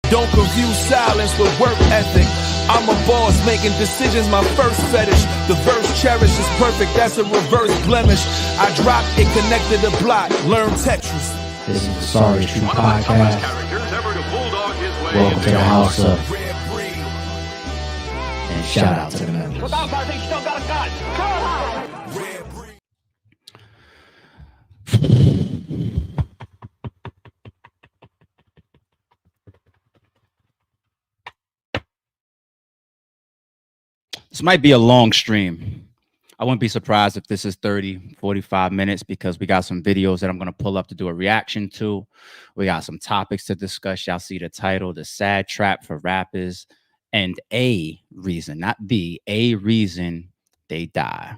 Don't confuse silence with work ethic. I'm a boss, making decisions my first fetish. The verse cherished is perfect, that's a reverse blemish. I dropped it, connected the block, learn Tetris. This is the Sorry True Podcast. Welcome to the house of. And shout out to the members. This might be a long stream. I wouldn't be surprised if this is 30, 45 minutes because we got some videos that I'm going to pull up to do a reaction to. We got some topics to discuss. Y'all see the title, The Sad Trap for Rappers, and a reason, not the, a reason they die.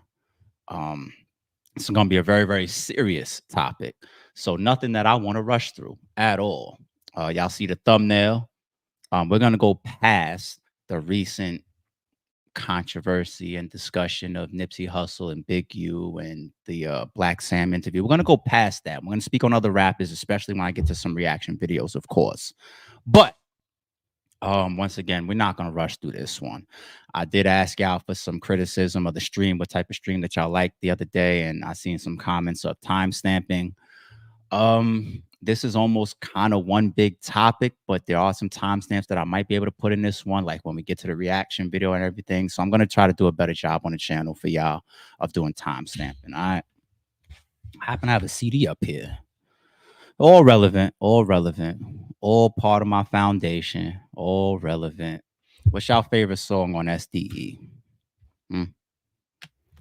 It's going to be a very, very serious topic. So nothing that I want to rush through at all. Y'all see the thumbnail. We're going to go past the recent controversy and discussion of Nipsey Hussle and Bigg U and the Blacc Sam interview. We're going to go past that. We're going to speak on other rappers, especially when I get to some reaction videos, of course. But once again, we're not going to rush through this one. I did ask y'all for some criticism of the stream, what type of stream that y'all liked the other day, and I seen some comments of time stamping. This is almost kind of one big topic, but there are some timestamps that I might be able to put in this one, like when we get to the reaction video and everything. So I'm going to try to do a better job on the channel for y'all of doing timestamping. All right. I happen to have a CD up here. All relevant, all part of my foundation, all relevant. What's y'all favorite song on SDE? I'm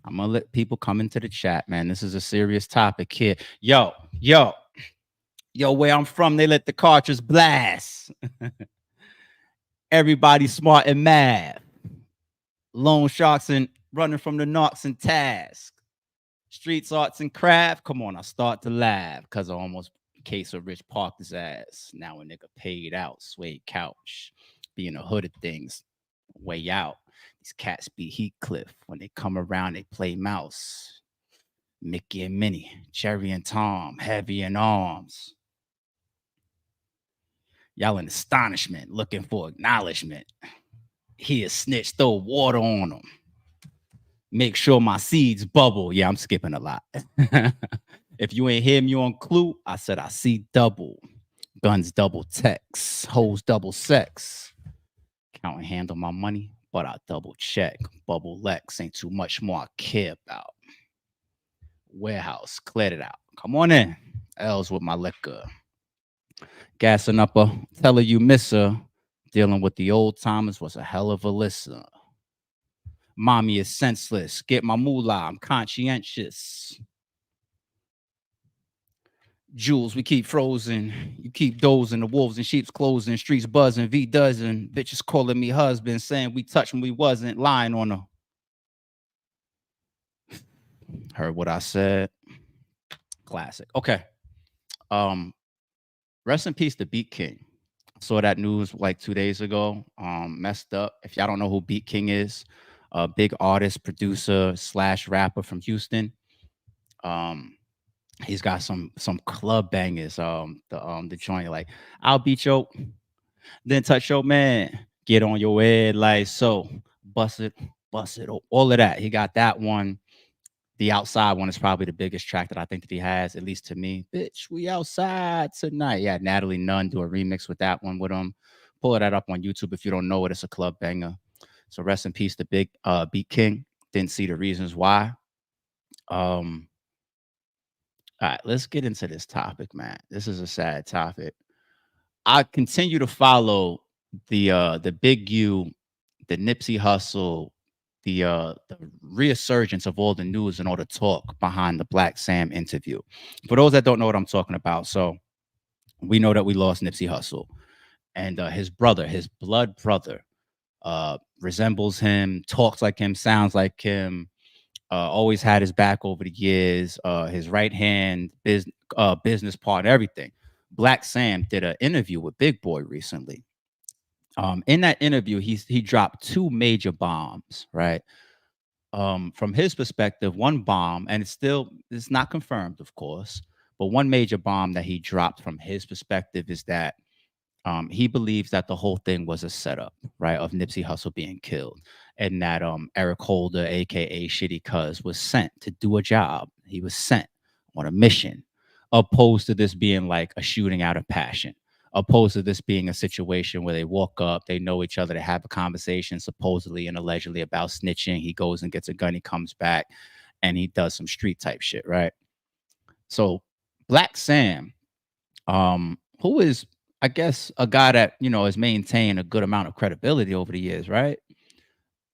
going to let people come into the chat, man. This is a serious topic here. Yo, where I'm from, they let the cartridge blast. Everybody smart and math. Loan sharks and running from the knocks and task. Streets, arts, and craft. Come on, I start to laugh because I almost case of Rich parked his ass. Now a nigga paid out, suede couch. Being a hood of things. Way out. These cats be Heathcliff. When they come around, they play mouse. Mickey and Minnie, Jerry and Tom, heavy in arms. Y'all in astonishment, looking for acknowledgement. He a snitch, throw water on him. Make sure my seeds bubble. Yeah, I'm skipping a lot. If you ain't hear me on Clue, I said I see double. Guns double text. Hoes double sex. Count and handle my money, but I double check. Bubble Lex ain't too much more I care about. Warehouse, cleared it out. Come on in. L's with my liquor. Gassing up a teller you miss her. Dealing with the old timers was a hell of a listener. Mommy is senseless. Get my moolah. I'm conscientious. Jewels, we keep frozen. You keep dozing. The wolves in sheep's clothing. Streets buzzing. V dozen. Bitches calling me husband. Saying we touched when we wasn't. Lying on her. Heard what I said. Classic. Okay. Rest in peace to Beat King. I saw that news like 2 days ago. Messed up. If y'all don't know who Beat King is, a big artist, producer / rapper from Houston. He's got some club bangers. The joint like I'll beat yo, then touch your man, get on your head like so, bust it, all of that. He got that one. The Outside one is probably the biggest track that I think that he has, at least to me. Bitch, we outside tonight. Yeah, Natalie Nunn do a remix with that one with him. Pull that up on YouTube if you don't know it. It's a club banger. So rest in peace to Beat King. Didn't see the reasons why. All right, let's get into this topic, man. This is a sad topic. I continue to follow the Bigg U, the Nipsey Hussle, the resurgence of all the news and all the talk behind the Blacc Sam interview. For those that don't know what I'm talking about, so we know that we lost Nipsey Hussle, and his brother, his blood brother, resembles him, talks like him, sounds like him, always had his back over the years, his right hand, business partner, everything. Blacc Sam did an interview with Big Boy recently. In that interview, he dropped two major bombs, right? From his perspective, one bomb, and it's not confirmed, of course, but one major bomb that he dropped from his perspective is that He believes that the whole thing was a setup, right, of Nipsey Hussle being killed, and that Eric Holder, aka Shitty Cuz, was sent to do a job. He was sent on a mission, opposed to this being like a shooting out of passion, opposed to this being a situation where they walk up, they know each other, they have a conversation, supposedly and allegedly about snitching. He goes and gets a gun, he comes back, and he does some street type shit, right? So Blacc Sam, who is, I guess, a guy that has maintained a good amount of credibility over the years, right?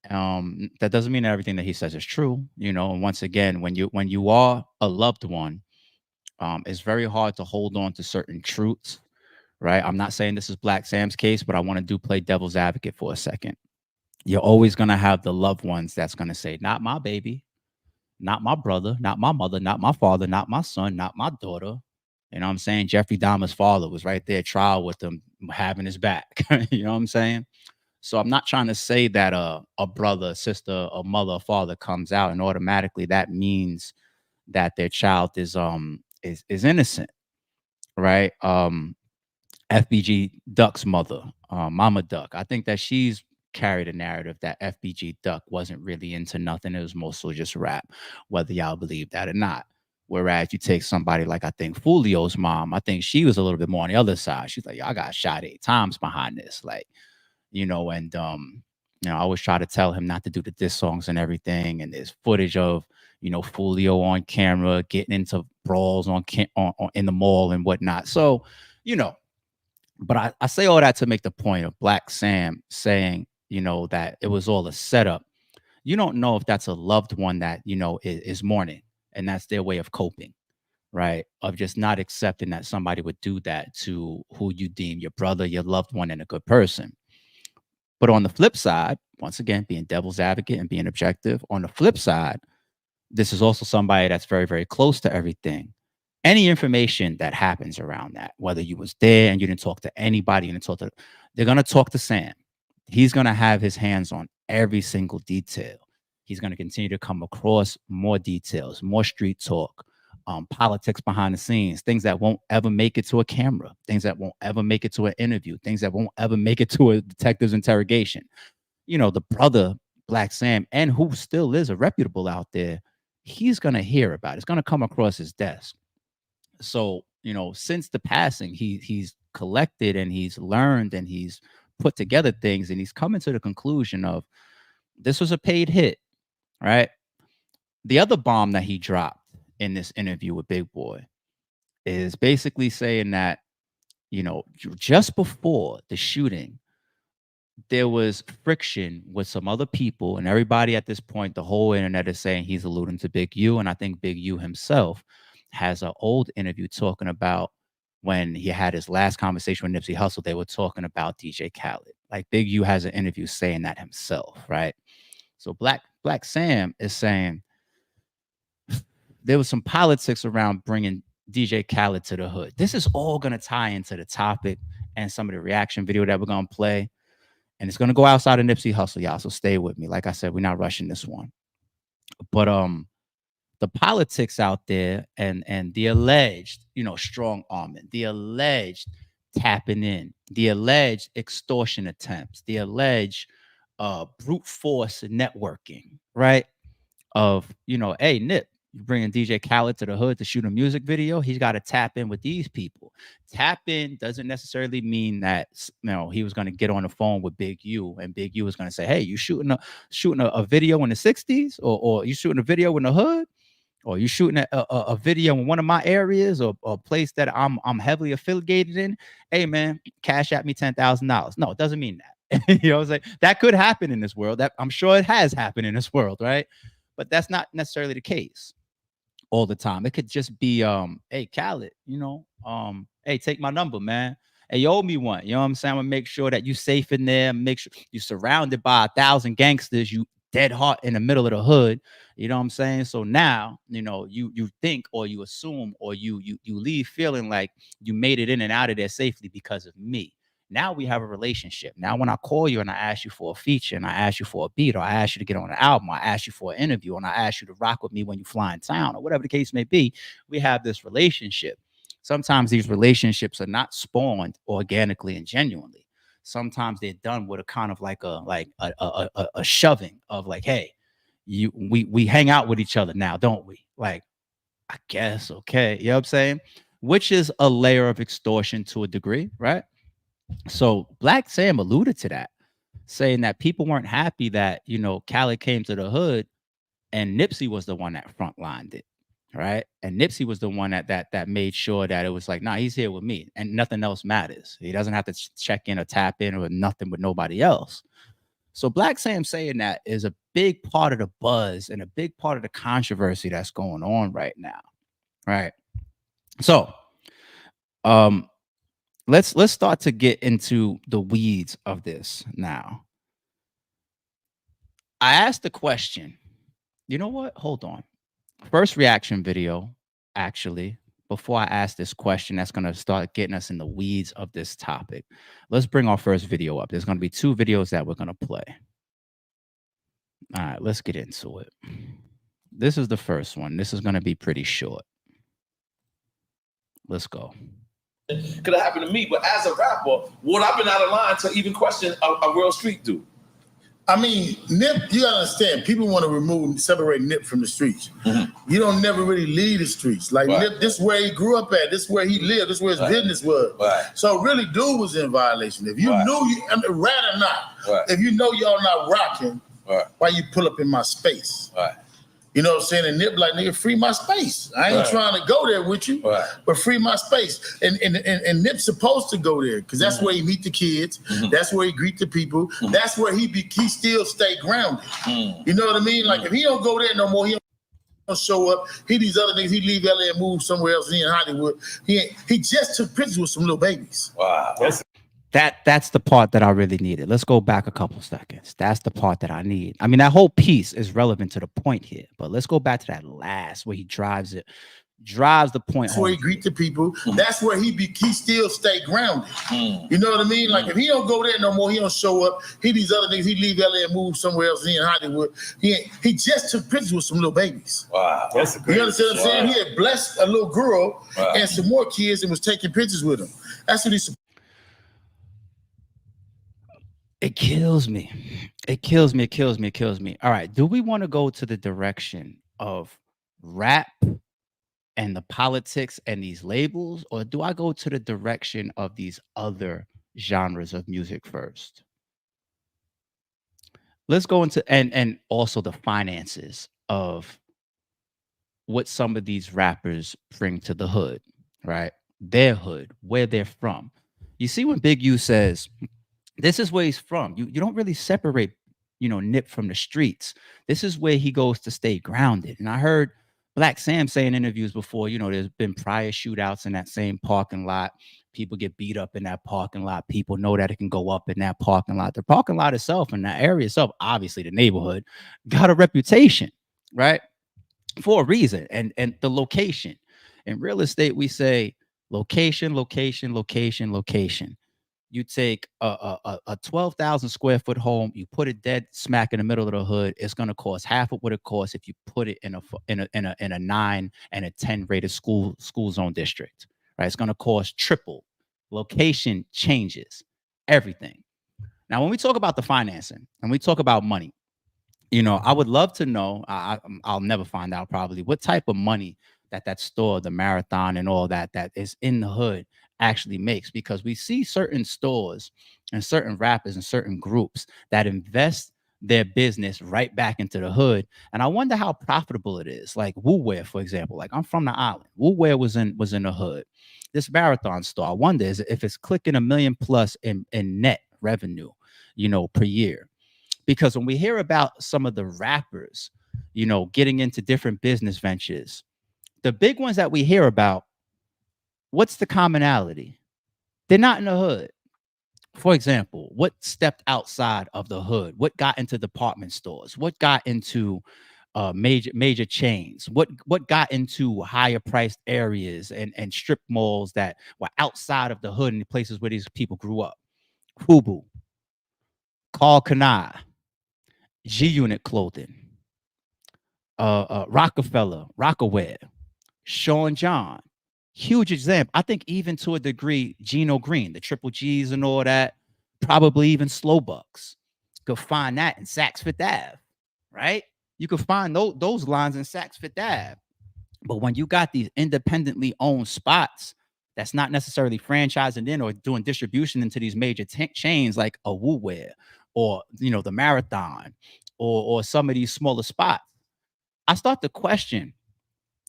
That doesn't mean everything that he says is true, And once again, when you are a loved one, it's very hard to hold on to certain truths, right? I'm not saying this is Blacc Sam's case, but I want to do play devil's advocate for a second. You're always gonna have the loved ones that's gonna say, "Not my baby, not my brother, not my mother, not my father, not my son, not my daughter." You know what I'm saying? Jeffrey Dahmer's father was right there, trial with him, having his back. You know what I'm saying? So I'm not trying to say that a brother, sister, a mother, or father comes out and automatically that means that their child is innocent, right? FBG Duck's mother, Mama Duck. I think that she's carried a narrative that FBG Duck wasn't really into nothing. It was mostly just rap, whether y'all believe that or not. Whereas you take somebody like I think Fulio's mom, I think she was a little bit more on the other side. She's like, "Y'all got shot 8 times behind this," like, and I always try to tell him not to do the diss songs and everything. And there's footage of Fulio on camera getting into brawls in the mall and whatnot. So, you know, but I say all that to make the point of Blacc Sam saying, that it was all a setup. You don't know if that's a loved one that, is mourning and that's their way of coping, right? Of just not accepting that somebody would do that to who you deem your brother, your loved one, and a good person. But on the flip side, once again, being devil's advocate and being objective, on the flip side, this is also somebody that's very, very close to everything. Any information that happens around that, whether you was there and you didn't talk to anybody, they're going to talk to Sam. He's going to have his hands on every single detail. He's going to continue to come across more details, more street talk, politics behind the scenes, things that won't ever make it to a camera, things that won't ever make it to an interview, things that won't ever make it to a detective's interrogation. The brother, Blacc Sam, and who still is a reputable out there, he's going to hear about it. It's going to come across his desk. So, since the passing, he's collected and he's learned and he's put together things and he's coming to the conclusion of this was a paid hit, right? The other bomb that he dropped in this interview with Big Boy is basically saying that, just before the shooting, there was friction with some other people, and everybody at this point, the whole internet is saying he's alluding to Bigg U, and I think Bigg U himself has an old interview talking about when he had his last conversation with Nipsey Hussle. They were talking about DJ Khaled. Like Bigg U has an interview saying that himself, right? So Blacc Sam is saying there was some politics around bringing DJ Khaled to the hood. This is all going to tie into the topic and some of the reaction video that we're going to play. And it's going to go outside of Nipsey Hussle, y'all. So stay with me. Like I said, we're not rushing this one. But the politics out there and the alleged, strong arming, the alleged tapping in, the alleged extortion attempts, the alleged brute force networking, right? Of, hey, Nip, you bringing DJ Khaled to the hood to shoot a music video, he's got to tap in with these people. Tap in doesn't necessarily mean that he was going to get on the phone with Bigg U and Bigg U was going to say, hey, you shooting a video in the 60s or you shooting a video in the hood, or you shooting a video in one of my areas or a place that I'm heavily affiliated in. Hey man, cash at me $10,000. No, it doesn't mean that. You know what I'm saying? That could happen in this world. That I'm sure it has happened in this world, right? But that's not necessarily the case all the time. It could just be, hey, Khaled, hey, take my number, man. Hey, you owe me one. You know what I'm saying? I'm gonna make sure that you safe in there. Make sure you're surrounded by 1,000 gangsters. You dead hot in the middle of the hood. You know what I'm saying? So now, you think or you assume or you leave feeling like you made it in and out of there safely because of me. Now we have a relationship. Now, when I call you and I ask you for a feature and I ask you for a beat or I ask you to get on an album, I ask you for an interview and I ask you to rock with me when you fly in town or whatever the case may be, we have this relationship. Sometimes these relationships are not spawned organically and genuinely. Sometimes they're done with a kind of like a shoving of like, hey, we hang out with each other now, don't we? Like, I guess, okay. You know what I'm saying? Which is a layer of extortion to a degree, right? So Blacc Sam alluded to that, saying that people weren't happy that, Khaled came to the hood and Nipsey was the one that frontlined it, right? And Nipsey was the one that made sure that it was like, nah, he's here with me and nothing else matters. He doesn't have to check in or tap in or nothing with nobody else. So Blacc Sam saying that is a big part of the buzz and a big part of the controversy that's going on right now, right? So, let's start to get into the weeds of this now. I asked the question. You know what? Hold on. First reaction video, actually, before I ask this question, that's going to start getting us in the weeds of this topic. Let's bring our first video up. There's going to be 2 videos that we're going to play. All right, let's get into it. This is the first one. This is going to be pretty short. Let's go. Could have happened to me, but as a rapper, would I been out of line to even question a real street dude? I mean, Nip, you gotta understand, people want to separate Nip from the streets. Mm-hmm. You don't never really leave the streets. Like Nip, this is where he grew up at, this is where he lived, this is where his business was. So really, dude was in violation. If you knew, rat or not, if you know y'all not rocking, why you pull up in my space? You know what I'm saying? And Nip like, nigga, free my space. I ain't trying to go there with you, but free my space. And Nip's supposed to go there because that's where he meet the kids. That's where he greet the people. That's where he still stay grounded. You know what I mean? Like if he don't go there no more, he don't show up. He these other niggas, he leave LA and move somewhere else. He in Hollywood. He just took pictures with some little babies. Wow. That's the part that I really needed. Let's go back a couple seconds. That's the part that I need. I mean, that whole piece is relevant to the point here, but let's go back to that last where he drives the point. That's where he greet the people. That's where he still stay grounded. You know what I mean? Like if he don't go there no more, he don't show up. He these other niggas, he leave LA and move somewhere else. He in Hollywood. He just took pictures with some little babies. Wow, that's a great. You understand what I'm saying? He had blessed a little girl and some more kids and was taking pictures with them. That's what he's. It kills me. It kills me. It kills me. It kills me. All right. Do we want to go to the direction of rap and the politics and these labels, or do I go to the direction of these other genres of music first? Let's go into and also the finances of what some of these rappers bring to the hood, right? Their hood, where they're from. You see when Bigg U says, this is where he's from. You don't really separate, Nip from the streets. This is where he goes to stay grounded. And I heard Blacc Sam say in interviews before, there's been prior shootouts in that same parking lot. People get beat up in that parking lot. People know that it can go up in that parking lot. The parking lot itself and that area itself, obviously the neighborhood, got a reputation, right? For a reason. And the location. In real estate, we say location, location, location, location. You take a 12,000 square foot home, you put it dead smack in the middle of the hood. It's going to cost half of what it costs if you put it in a 9 and a 10 rated school zone district. Right? It's going to cost triple. Location changes everything. Now, when we talk about the financing and we talk about money, I would love to know. I'll never find out probably what type of money that store, the Marathon and all that is in the hood actually makes, because we see certain stores and certain rappers and certain groups that invest their business right back into the hood. And I wonder how profitable it is. Like Wu Wear, for example. Like I'm from the island. Wu Wear was in the hood. This Marathon store, I wonder if it's clicking $1 million plus in net revenue, per year. Because when we hear about some of the rappers, getting into different business ventures, the big ones that we hear about, what's the commonality? They're not in the hood. For example, what stepped outside of the hood? What got into department stores? What got into major chains? What got into higher priced areas and strip malls that were outside of the hood and the places where these people grew up? Fubu, Carl Kanai, G-Unit Clothing, Rockefeller, Rockaware, Sean John, Huge example. I think even to a degree, Geno Green, the Triple G's and all that, probably even Slow Bucks. Could find that in Saks Fifth Ave, right? You could find those lines in Saks Fifth Ave. But when you got these independently owned spots that's not necessarily franchising in or doing distribution into these major chains like a Woo Wear or, you know, the Marathon or some of these smaller spots, I start to question,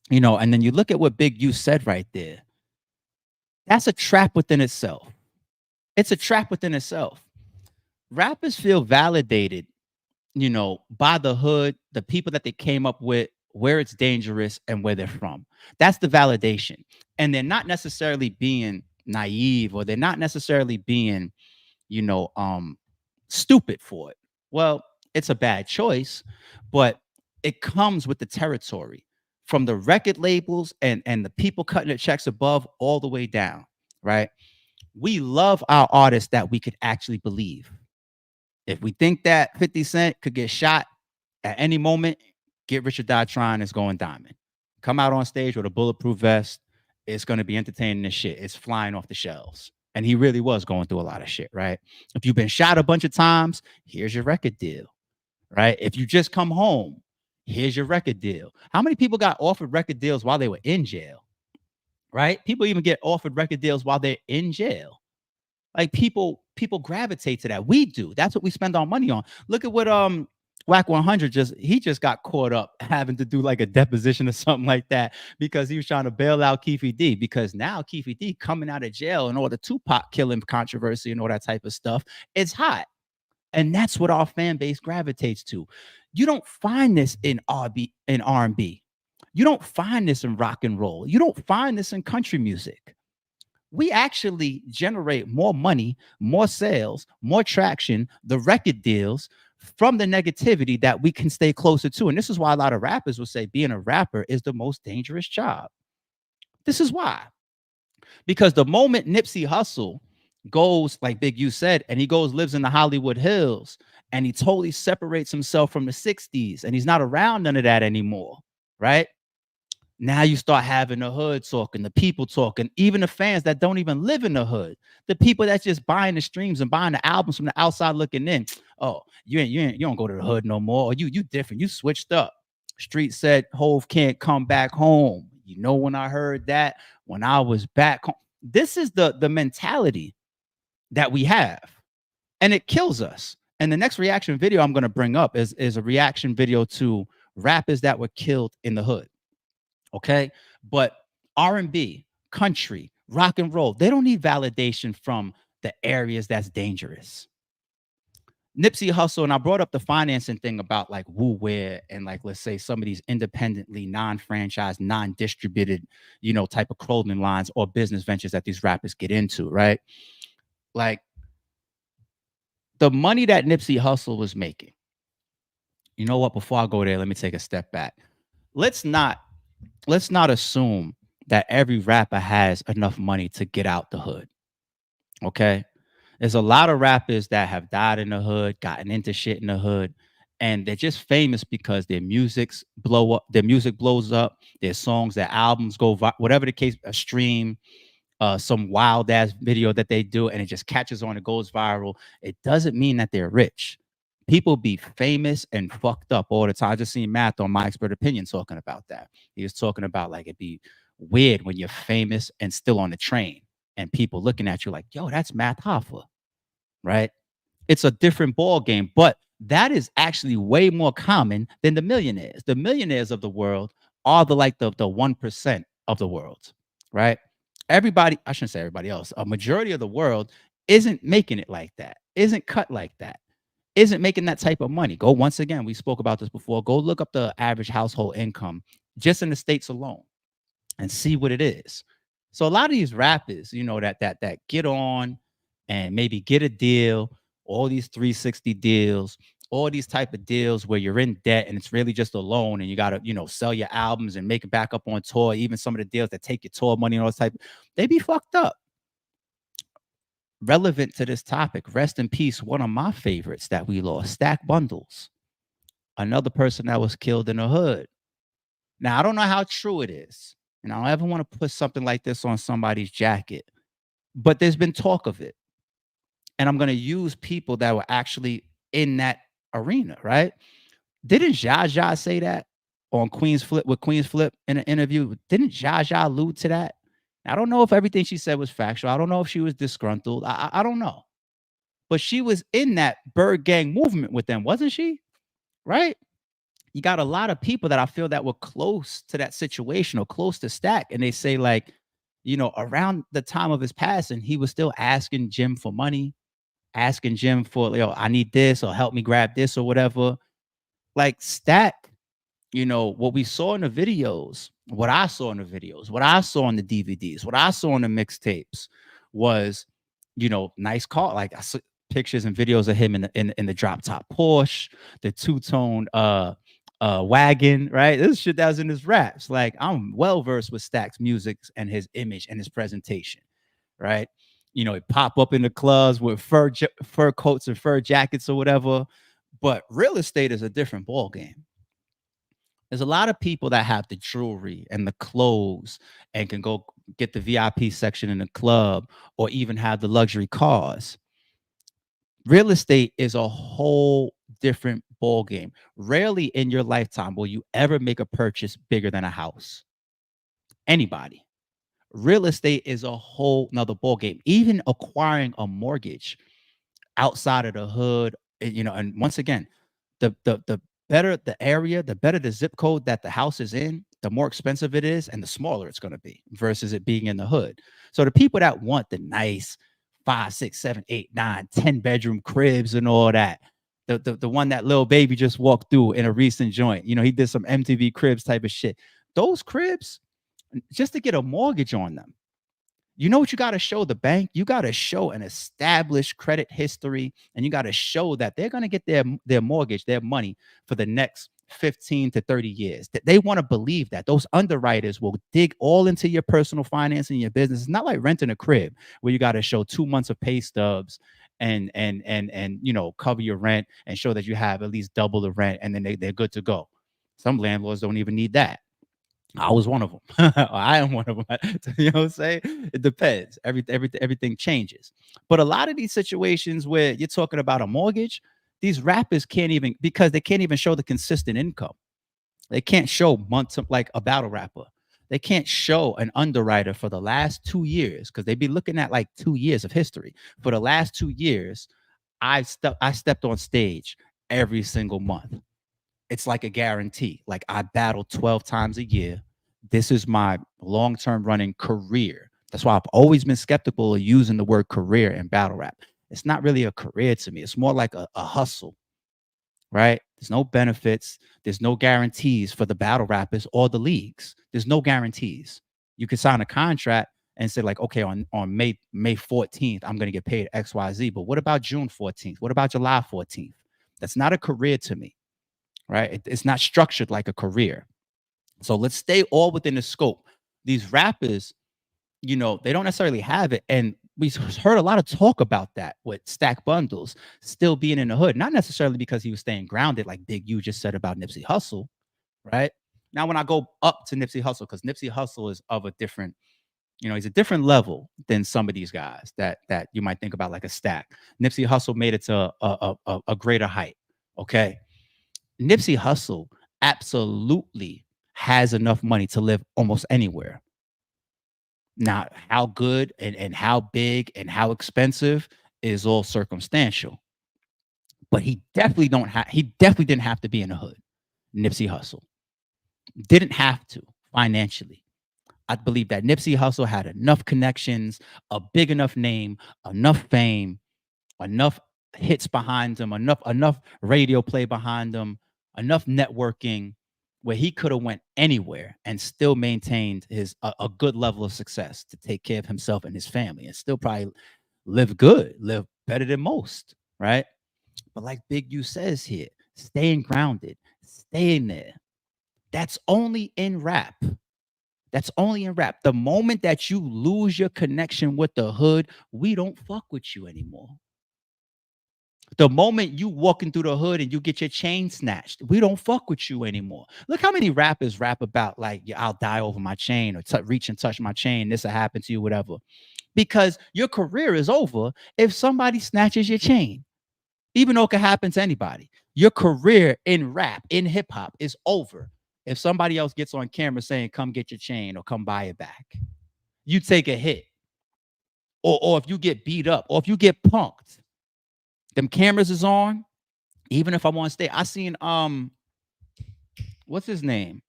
you know, and then you look at what Bigg U said right there. That's a trap within itself. It's a trap within itself. Rappers feel validated, you know, by the hood, the people that they came up with, where it's dangerous and where they're from. That's the validation. And they're not necessarily being naive, or they're not necessarily being, you know, stupid for it. Well, it's a bad choice, but it comes with the territory, from the record labels and the people cutting the checks above all the way down, right? We love our artists that we could actually believe. If we think that 50 Cent could get shot at any moment, Get Rich or Die Trying is going diamond. Come out on stage with a bulletproof vest. It's going to be entertaining as shit. It's flying off the shelves. And he really was going through a lot of shit, right? If you've been shot a bunch of times, here's your record deal, right? If you just come home, here's your record deal. How many people got offered record deals while they were in jail, right? People even get offered record deals while they're in jail. Like people gravitate to that. We do. That's what we spend our money on. Look at what Blacc 100 just got caught up having to do like a deposition or something like that because he was trying to bail out Keefy D, because now Keefy D coming out of jail and all the Tupac killing controversy and all that type of stuff. It's hot. And that's what our fan base gravitates to. You don't find this in R&B. You don't find this in rock and roll. You don't find this in country music. We actually generate more money, more sales, more traction, the record deals from the negativity that we can stay closer to. And this is why a lot of rappers will say being a rapper is the most dangerous job. This is why. Because the moment Nipsey Hussle goes, like Bigg U said, and he goes, lives in the Hollywood Hills, and he totally separates himself from the 60s, and he's not around none of that anymore, right? Now you start having the hood talking, the people talking, even the fans that don't even live in the hood, the people that's just buying the streams and buying the albums from the outside looking in. Oh, you don't go to the hood no more. Or you different. You switched up. Street said Hove can't come back home. You know, when I heard that, when I was back home, this is the mentality that we have, and it kills us. And the next reaction video I'm going to bring up is a reaction video to rappers that were killed in the hood. Okay, but R&B, country, rock and roll, they don't need validation from the areas that's dangerous. Nipsey Hussle, and I brought up the financing thing about like Woo Wear and like, let's say some of these independently non-franchised, non-distributed, you know, type of clothing lines or business ventures that these rappers get into, right? Like the money that Nipsey Hussle was making. You know what? Before I go there, let me take a step back. Let's not assume that every rapper has enough money to get out the hood. Okay. There's a lot of rappers that have died in the hood, gotten into shit in the hood, and they're just famous because their musics blow up, their music blows up, their songs, their albums go, whatever the case, a stream, some wild ass video that they do, and it just catches on, it goes viral. It doesn't mean that they're rich. People be famous and fucked up all the time. I just seen Math on My Expert Opinion talking about that. He was talking about like it'd be weird when you're famous and still on the train and people looking at you like, yo, that's Math Hoffa, right? It's a different ball game, but that is actually way more common than the millionaires. The millionaires of the world are the 1% of the world, right? Everybody, I shouldn't say everybody else, a majority of the world isn't making it like that, isn't cut like that, isn't making that type of money. Go, once again, we spoke about this before. Go look up the average household income just in the States alone and see what it is. So a lot of these rappers, you know, that get on and maybe get a deal, all these 360 deals, all these type of deals where you're in debt and it's really just a loan and you got to, you know, sell your albums and make it back up on tour. Even some of the deals that take your tour money and all this type, they be fucked up. Relevant to this topic, rest in peace, one of my favorites that we lost, Stack Bundles, another person that was killed in the hood. Now, I don't know how true it is. and I don't ever want to put something like this on somebody's jacket, but there's been talk of it. And I'm going to use people that were actually in that arena, right? Didn't Zsa say that on Queen's Flip with Queen's Flip in an interview? Didn't Zsa allude to that? I don't know if everything she said was factual. I don't know if she was disgruntled. I don't know. But she was in that Bird Gang movement with them, wasn't she? Right? You got a lot of people that I feel that were close to that situation or close to Stack. And they say, like, you know, around the time of his passing, he was still asking Jim for money, asking Jim for, you know, I need this or help me grab this or whatever. Like Stack, you know, what we saw in the videos, what I saw in the videos, what I saw in the DVDs, what I saw in the mixtapes was, you know, nice car. Like I saw pictures and videos of him in the drop top Porsche, the two-tone wagon, right? This shit that was in his raps. Like I'm well versed with Stack's music and his image and his presentation, right? You know, it pop up in the clubs with fur coats and fur jackets or whatever. But real estate is a different ball game. There's a lot of people that have the jewelry and the clothes and can go get the VIP section in the club or even have the luxury cars. Real estate is a whole different ball game. Rarely in your lifetime will you ever make a purchase bigger than a house. Anybody. Real estate is a whole nother ball game. Even acquiring a mortgage outside of the hood, you know, and once again, the better the area, the better the zip code that the house is in, the more expensive it is and the smaller it's going to be versus it being in the hood. So the people that want the nice 5, 6, 7, 8, 9, 10 bedroom cribs and all that, the one that Lil Baby just walked through in a recent joint, you know, he did some MTV Cribs type of shit. Those cribs, just to get a mortgage on them, you know what you got to show the bank? You got to show an established credit history, and you got to show that they're going to get their mortgage, their money for the next 15 to 30 years. That they want to believe that. Those underwriters will dig all into your personal finance and your business. It's not like renting a crib where you got to show 2 months of pay stubs and you know, cover your rent and show that you have at least double the rent, and then they're good to go. Some landlords don't even need that. I was one of them. I am one of them. You know what I'm saying? It depends. Everything changes. But a lot of these situations where you're talking about a mortgage, these rappers can't even, because they can't even show the consistent income. They can't show months of, like a battle rapper. They can't show an underwriter for the last 2 years, because they'd be looking at like 2 years of history. For the last 2 years, I stepped on stage every single month. It's like a guarantee. Like I battle 12 times a year. This is my long-term running career. That's why I've always been skeptical of using the word career in battle rap. It's not really a career to me. It's more like a hustle, right? There's no benefits. There's no guarantees for the battle rappers or the leagues. There's no guarantees. You could sign a contract and say like, okay, on May 14th, I'm going to get paid XYZ. But what about June 14th? What about July 14th? That's not a career to me. Right? It's not structured like a career. So let's stay all within the scope. These rappers, you know, they don't necessarily have it. And we heard a lot of talk about that with Stack Bundles still being in the hood. Not necessarily because he was staying grounded, like Bigg U just said about Nipsey Hussle, right? Now, when I go up to Nipsey Hussle, because Nipsey Hussle is of a different, you know, he's a different level than some of these guys that you might think about like a Stack. Nipsey Hussle made it to a greater height, okay? Nipsey Hussle absolutely has enough money to live almost anywhere. Now, how good and how big and how expensive is all circumstantial. But he definitely didn't have to be in the hood. Nipsey Hussle didn't have to financially. I believe that Nipsey Hussle had enough connections, a big enough name, enough fame, enough hits behind him, enough radio play behind him, enough networking where he could have went anywhere and still maintained his a good level of success to take care of himself and his family and still probably live good, live better than most, right? But like Bigg U says here, staying grounded, staying there. That's only in rap. That's only in rap. The moment that you lose your connection with the hood, we don't fuck with you anymore. The moment you walking through the hood and you get your chain snatched, we don't fuck with you anymore. Look how many rappers rap about like, yeah, I'll die over my chain, or reach and touch my chain. This will happen to you, whatever. Because your career is over if somebody snatches your chain, even though it can happen to anybody. Your career in rap, in hip hop, is over if somebody else gets on camera saying, come get your chain or come buy it back. You take a hit. Or if you get beat up, or if you get punked, them cameras is on. Even if I'm on stage, I seen what's his name?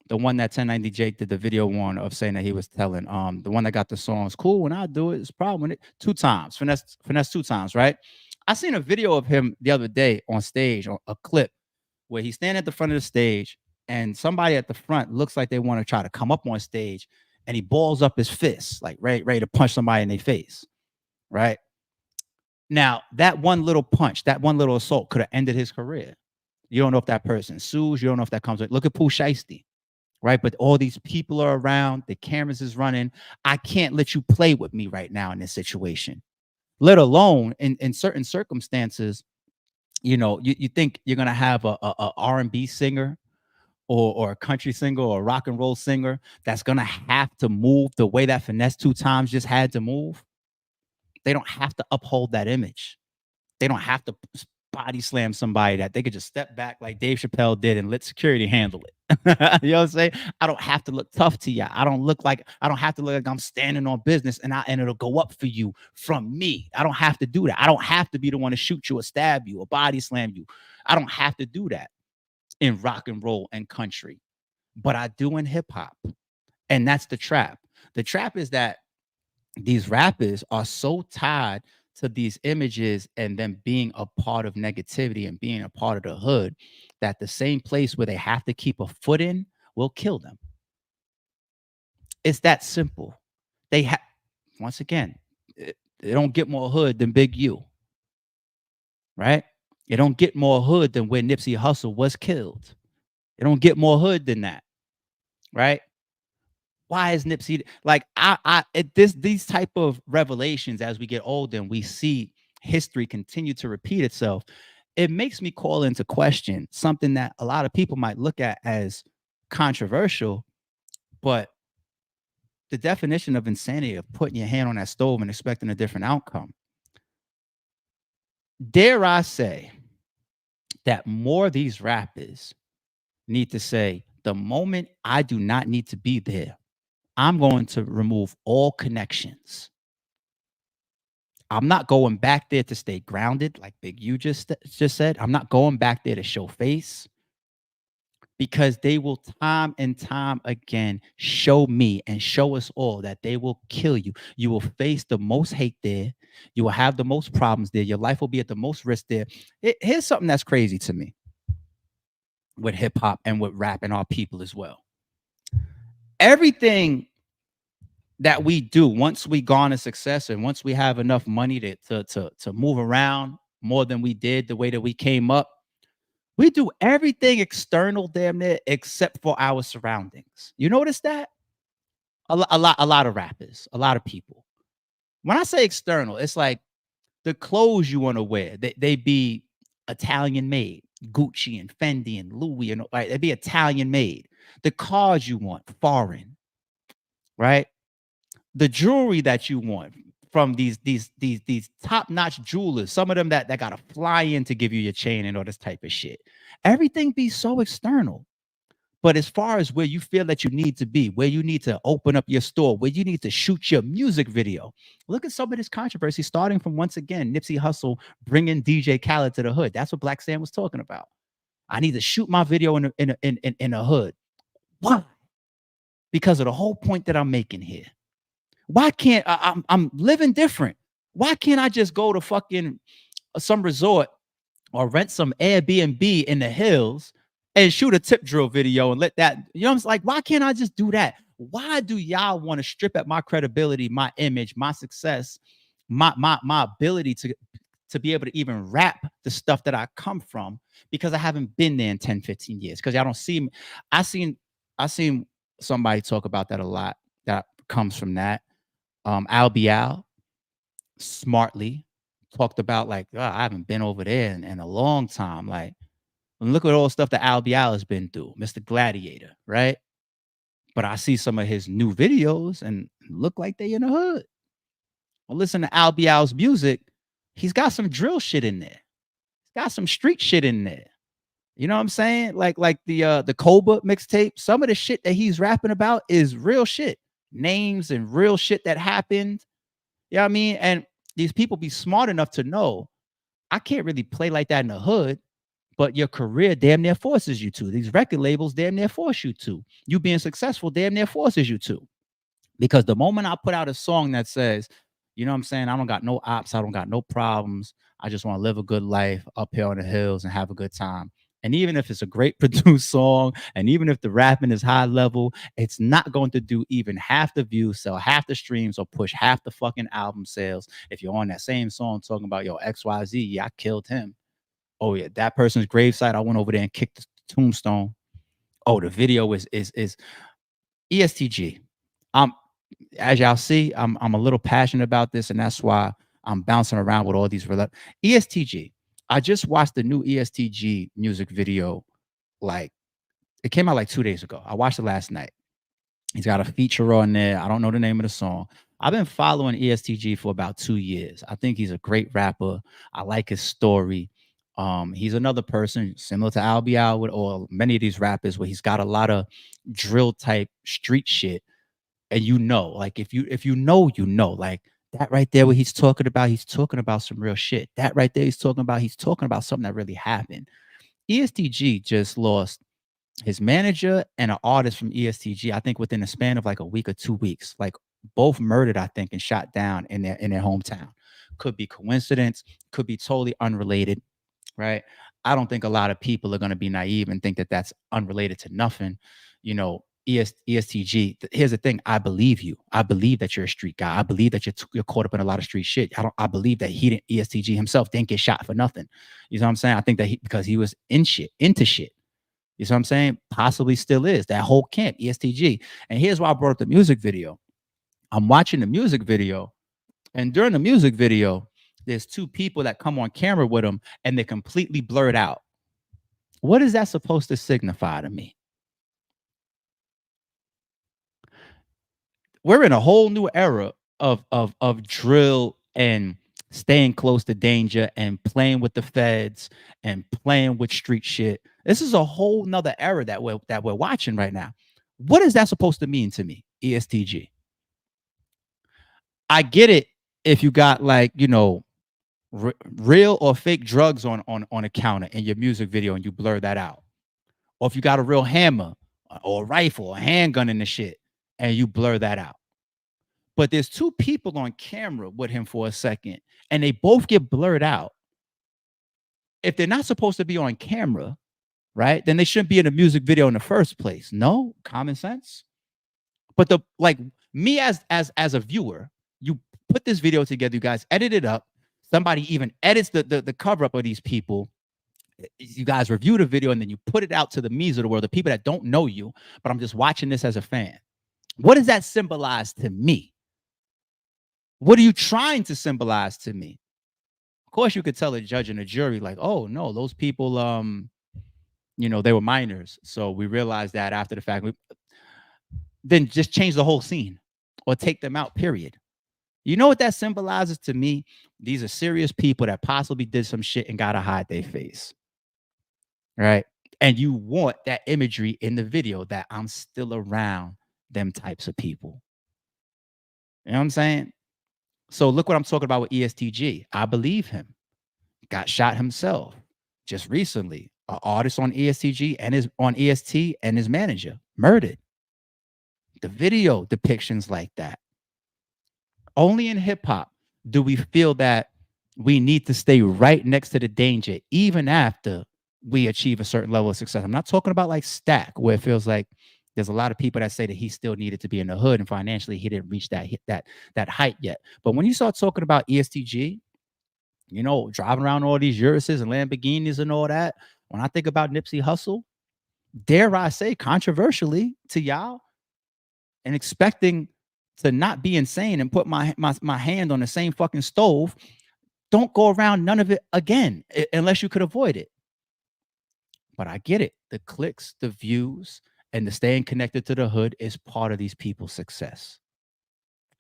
The one that 1090 Jake did the video on of saying that he was telling the one that got the songs cool when I do it. It's a problem with it 2 times. Finesse 2 times, right? I seen a video of him the other day on stage, or a clip where he's standing at the front of the stage and somebody at the front looks like they want to try to come up on stage, and he balls up his fist like ready to punch somebody in their face, right? Now, that one little punch, that one little assault could have ended his career. You don't know if that person sues. You don't know if that comes with. Look at Pooh Shiesty, right? But all these people are around. The cameras is running. I can't let you play with me right now in this situation. Let alone in certain circumstances, you know, you think you're gonna have a R&B singer or a country singer or a rock and roll singer that's gonna have to move the way that Finesse 2 times just had to move. They don't have to uphold that image. They don't have to body slam somebody that they could just step back like Dave Chappelle did and let security handle it. You know what I'm saying? I don't have to look tough to you. I don't have to look like I'm standing on business and it'll go up for you from me. I don't have to do that. I don't have to be the one to shoot you or stab you or body slam you. I don't have to do that in rock and roll and country, but I do in hip hop. And that's the trap. The trap is that these rappers are so tied to these images and them being a part of negativity and being a part of the hood that the same place where they have to keep a foot in will kill them. It's that simple. They have, once again, they don't get more hood than Bigg U, right? They don't get more hood than where Nipsey Hussle was killed. They don't get more hood than that, right? Why is Nipsey like these type of revelations as we get older and we see history continue to repeat itself? It makes me call into question something that a lot of people might look at as controversial, but the definition of insanity of putting your hand on that stove and expecting a different outcome. Dare I say that more of these rappers need to say, the moment I do not need to be there, I'm going to remove all connections. I'm not going back there to stay grounded, like Bigg U just said. I'm not going back there to show face, because they will time and time again show me and show us all that they will kill you. You will face the most hate there. You will have the most problems there. Your life will be at the most risk there. Here's something that's crazy to me with hip hop and with rap and our people as well. Everything that we do once we garner success and once we have enough money to move around more than we did the way that we came up, we do everything external damn near except for our surroundings. You notice that? A lot of rappers, a lot of people. When I say external, it's like the clothes you want to wear. They be Italian made, Gucci and Fendi and Louis, and right, they be Italian made. The cars you want, foreign, right? The jewelry that you want from these top-notch jewelers, some of them that gotta fly in to give you your chain and all this type of shit. Everything be so external. But as far as where you feel that you need to be, where you need to open up your store, where you need to shoot your music video, look at some of this controversy starting from, once again, Nipsey Hussle bringing DJ Khaled to the hood. That's what Blacc Sam was talking about. I need to shoot my video in a hood. Why? Because of the whole point that I'm making here. Why can't I'm living different? Why can't I just go to fucking some resort or rent some Airbnb in the hills and shoot a tip drill video and let that, you know, I'm like, why can't I just do that? Why do y'all want to strip at my credibility, my image, my success, my ability to be able to even rap the stuff that I come from, because I haven't been there in 10, 15 years? Because y'all don't see me. I seen somebody talk about that a lot. That comes from that. Al Bial smartly talked about like, oh, I haven't been over there in a long time. Like, and look at all the stuff that Al Bial has been through, Mr. Gladiator, right? But I see some of his new videos and look like they in the hood. Well, listen to Al Bial's music. He's got some drill shit in there. He's got some street shit in there. You know what I'm saying? Like the Cobra mixtape. Some of the shit that he's rapping about is real shit. Names and real shit that happened. You know what I mean? And these people be smart enough to know I can't really play like that in the hood, but your career damn near forces you to. These record labels damn near force you to. You being successful damn near forces you to. Because the moment I put out a song that says, you know what I'm saying, I don't got no ops, I don't got no problems, I just want to live a good life up here on the hills and have a good time. And even if it's a great produced song, and even if the rapping is high level, it's not going to do even half the views, sell half the streams, or push half the fucking album sales. If you're on that same song talking about, yo, XYZ, yeah, I killed him. Oh yeah, that person's gravesite, I went over there and kicked the tombstone. Oh, the video is ESTG. As y'all see, I'm a little passionate about this, and that's why I'm bouncing around with all these ESTG. I just watched the new ESTG music video. Like, it came out like 2 days ago. I watched it last night. He's got a feature on there. I don't know the name of the song. I've been following ESTG for about 2 years. I think he's a great rapper. I like his story. He's another person similar to Al Bial or many of these rappers where he's got a lot of drill type street shit. And like if you know, like that right there, what he's talking about some real shit. That right there, he's talking about something that really happened. ESTG just lost his manager and an artist from ESTG, I think within a span of like a week or 2 weeks, like both murdered, I think, and shot down in their hometown. Could be coincidence, could be totally unrelated, right? I don't think a lot of people are going to be naive and think that that's unrelated to nothing. ESTG, here's the thing. I believe you. I believe that you're a street guy. I believe that you're caught up in a lot of street shit. I believe that ESTG himself didn't get shot for nothing. You know what I'm saying? I think that because he was into shit. You know what I'm saying? Possibly still is. That whole camp, ESTG. And here's why I brought up the music video. I'm watching the music video, and during the music video, there's two people that come on camera with him, and they're completely blurred out. What is that supposed to signify to me? We're in a whole new era of drill and staying close to danger and playing with the feds and playing with street shit. This is a whole nother era that we're watching right now. What is that supposed to mean to me, ESTG? I get it if you got like, real or fake drugs on a counter in your music video and you blur that out. Or if you got a real hammer or a rifle or a handgun in the shit and you blur that out. But there's two people on camera with him for a second and they both get blurred out. If they're not supposed to be on camera, right, then they shouldn't be in a music video in the first place. No, common sense. But me as a viewer, you put this video together, you guys edit it up. Somebody even edits the cover up of these people. You guys review the video and then you put it out to the me's of the world, the people that don't know you, but I'm just watching this as a fan. What does that symbolize to me? What are you trying to symbolize to me? Of course, you could tell a judge and a jury like, oh, no, those people, they were minors. So we realized that after the fact. Then just change the whole scene or take them out, period. You know what that symbolizes to me? These are serious people that possibly did some shit and got to hide their face. Right? And you want that imagery in the video that I'm still around them types of people. You know what I'm saying? So look what I'm talking about with ESTG. I believe him. Got shot himself just recently. An artist on ESTG and on EST and his manager murdered. The video depictions like that. Only in hip hop do we feel that we need to stay right next to the danger, even after we achieve a certain level of success. I'm not talking about like Stack, where it feels like there's a lot of people that say that he still needed to be in the hood and financially he didn't reach that height yet. But when you start talking about ESTG, driving around all these Uruses and Lamborghinis and all that, when I think about Nipsey Hussle, dare I say controversially to y'all, and expecting to not be insane and put my hand on the same fucking stove, don't go around none of it again unless you could avoid it. But I get it. The clicks, the views, and the staying connected to the hood is part of these people's success.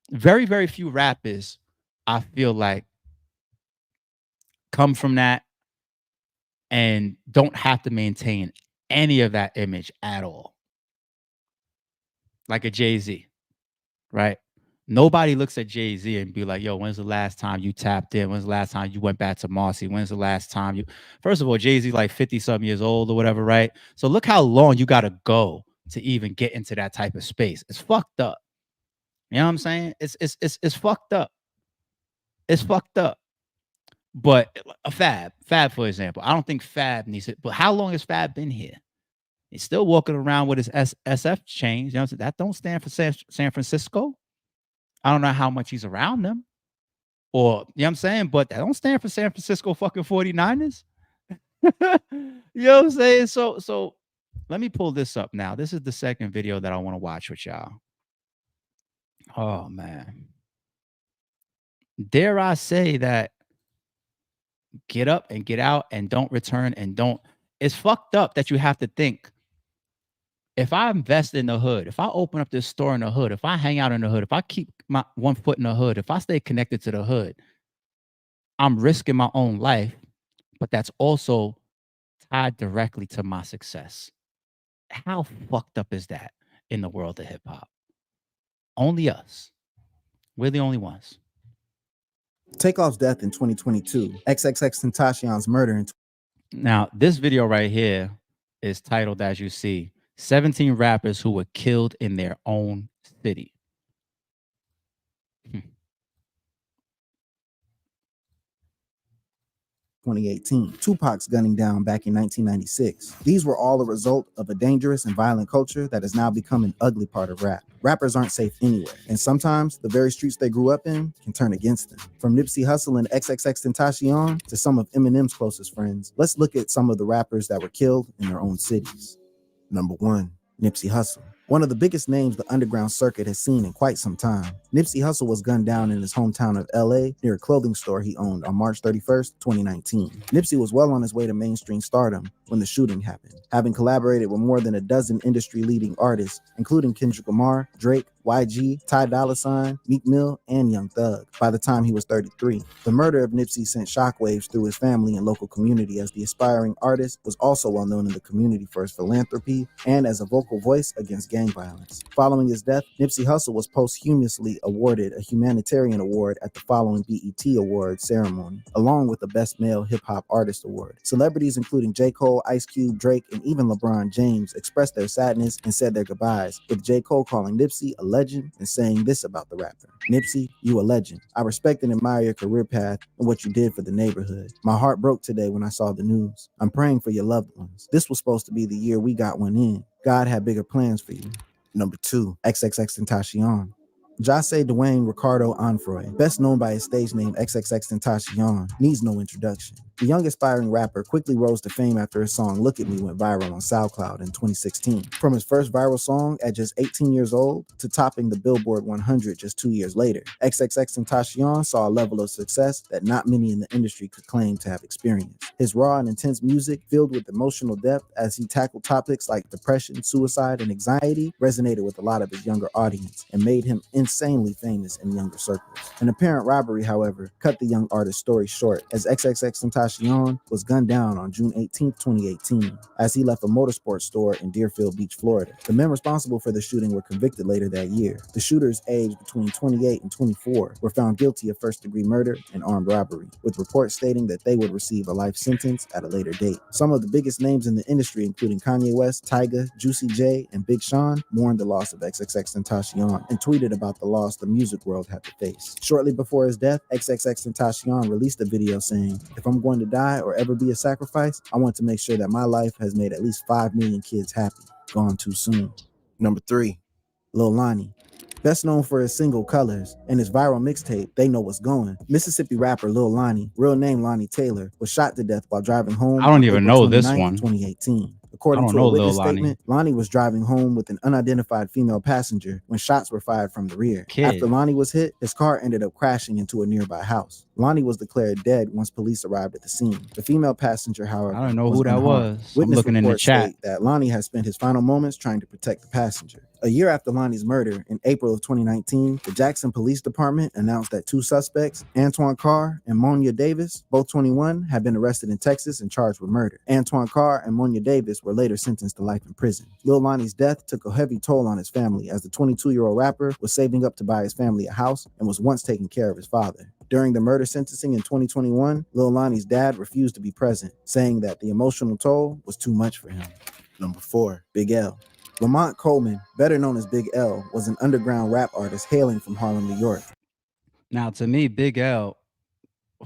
Very, very few rappers, I feel like, come from that and don't have to maintain any of that image at all. Like a Jay-Z, right? Nobody looks at Jay-Z and be like, yo, when's the last time you tapped in? When's the last time you went back to Marcy? When's the last time you... First of all, Jay-Z like 50-something years old or whatever, right? So look how long you got to go to even get into that type of space. It's fucked up. You know what I'm saying? It's fucked up. It's fucked up. But a Fab, for example, I don't think Fab needs it. But how long has Fab been here? He's still walking around with his SF chains. You know what I'm saying? That don't stand for San Francisco. I don't know how much he's around them. Or, you know what I'm saying? But that don't stand for San Francisco fucking 49ers. You know what I'm saying? So let me pull this up now. This is the second video that I want to watch with y'all. Oh, man. Dare I say that get up and get out and don't return and don't. It's fucked up that you have to think, if I invest in the hood, if I open up this store in the hood, if I hang out in the hood, if I keep my one foot in the hood, if I stay connected to the hood, I'm risking my own life, but that's also tied directly to my success. How fucked up is that in the world of hip hop? Only us. We're the only ones. Takeoff's death in 2022. XXXTentacion's murder in... Now, this video right here is titled, as you see, 17 rappers who were killed in their own city. 2018. Tupac's gunning down back in 1996. These were all a result of a dangerous and violent culture that has now become an ugly part of rap. Rappers aren't safe anywhere, and sometimes the very streets they grew up in can turn against them. From Nipsey Hussle and XXXTentacion to some of Eminem's closest friends, let's look at some of the rappers that were killed in their own cities. Number 1, Nipsey Hussle. One of the biggest names the underground circuit has seen in quite some time. Nipsey Hussle was gunned down in his hometown of LA near a clothing store he owned on March 31st, 2019. Nipsey was well on his way to mainstream stardom when the shooting happened, having collaborated with more than a dozen industry-leading artists, including Kendrick Lamar, Drake, YG, Ty Dolla $ign, Meek Mill, and Young Thug, by the time he was 33. The murder of Nipsey sent shockwaves through his family and local community, as the aspiring artist was also well known in the community for his philanthropy and as a vocal voice against gang violence. Following his death, Nipsey Hussle was posthumously awarded a humanitarian award at the following BET Awards ceremony, along with the Best Male Hip Hop Artist Award. Celebrities including J. Cole, Ice Cube, Drake, and even LeBron James expressed their sadness and said their goodbyes, with J. Cole calling Nipsey a legend and saying this about the rapper: "Nipsey, you a legend. I respect and admire your career path and what you did for the neighborhood. My heart broke today when I saw the news. I'm praying for your loved ones. This was supposed to be the year we got one in. God had bigger plans for you." Number 2, XXXTentacion. Jase Dwayne Ricardo Onfroy, best known by his stage name XXXTentacion, needs no introduction. The young aspiring rapper quickly rose to fame after his song Look at Me went viral on SoundCloud in 2016. From his first viral song at just 18 years old to topping the Billboard 100 just 2 years later, XXXTentacion saw a level of success that not many in the industry could claim to have experienced. His raw and intense music, filled with emotional depth as he tackled topics like depression, suicide, and anxiety, resonated with a lot of his younger audience and made him insanely famous in younger circles. An apparent robbery, however, cut the young artist's story short, as XXXTentacion was gunned down on June 18, 2018, as he left a motorsports store in Deerfield Beach, Florida. The men responsible for the shooting were convicted later that year. The shooters, aged between 28 and 24, were found guilty of first-degree murder and armed robbery, with reports stating that they would receive a life sentence at a later date. Some of the biggest names in the industry, including Kanye West, Tyga, Juicy J, and Big Sean, mourned the loss of XXXTentacion and tweeted about the loss the music world had to face. Shortly before his death, XXXTentacion released a video saying, "If I'm going to die or ever be a sacrifice, I want to make sure that my life has made at least 5 million kids happy. Gone too soon." Number 3, Lil Lonnie. Best known for his single Colors and his viral mixtape, They Know What's Going, Mississippi rapper Lil Lonnie, real name Lonnie Taylor, was shot to death while driving home. I don't even know this 29th, one. 2018. According don't to know a Lil witness Lonnie. statement, Lonnie was driving home with an unidentified female passenger when shots were fired from the rear. Kid. After Lonnie was hit, his car ended up crashing into a nearby house. Lonnie was declared dead once police arrived at the scene. The female passenger, however, I don't know who that unharmed. was. I'm Witness looking in the reports chat. state that Lonnie had spent his final moments trying to protect the passenger. A year after Lonnie's murder, in April of 2019, the Jackson Police Department announced that 2 suspects, Antoine Carr and Monya Davis, both 21, had been arrested in Texas and charged with murder. Antoine Carr and Monya Davis were later sentenced to life in prison. Lil Lonnie's death took a heavy toll on his family, as the 22-year-old rapper was saving up to buy his family a house and was once taking care of his father. During the murder sentencing in 2021, Lil Lonnie's dad refused to be present, saying that the emotional toll was too much for him. Number 4, Bigg L. Lamont Coleman, better known as Bigg L, was an underground rap artist hailing from Harlem, New York. Now, to me, Bigg L,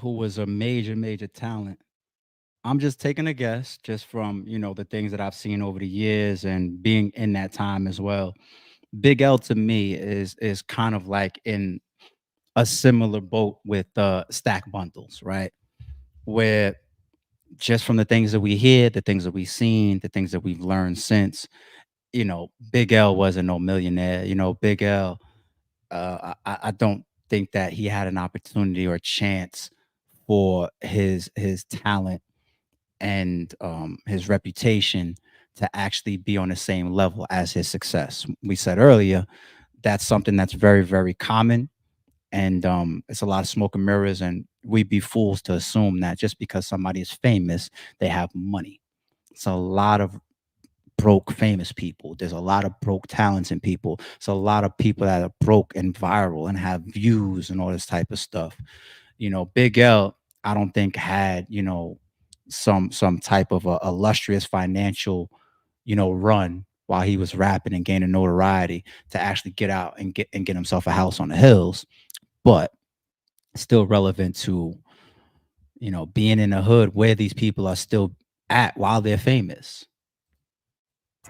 who was a major talent, I'm just taking a guess just from, the things that I've seen over the years and being in that time as well. Bigg L to me is kind of like in a similar boat with Stack Bundles, right? Where just from the things that we hear, the things that we've seen, the things that we've learned since, Bigg L wasn't no millionaire. Bigg L, I don't think that he had an opportunity or a chance for his talent and his reputation to actually be on the same level as his success. We said earlier, that's something that's very, very common. And it's a lot of smoke and mirrors, and we'd be fools to assume that just because somebody is famous, they have money. It's a lot of broke famous people. There's a lot of broke talented people. It's a lot of people that are broke and viral and have views and all this type of stuff. Bigg L, I don't think had, some type of a illustrious financial, run while he was rapping and gaining notoriety to actually get out and get himself a house on the hills. But still relevant to, being in the hood where these people are still at while they're famous.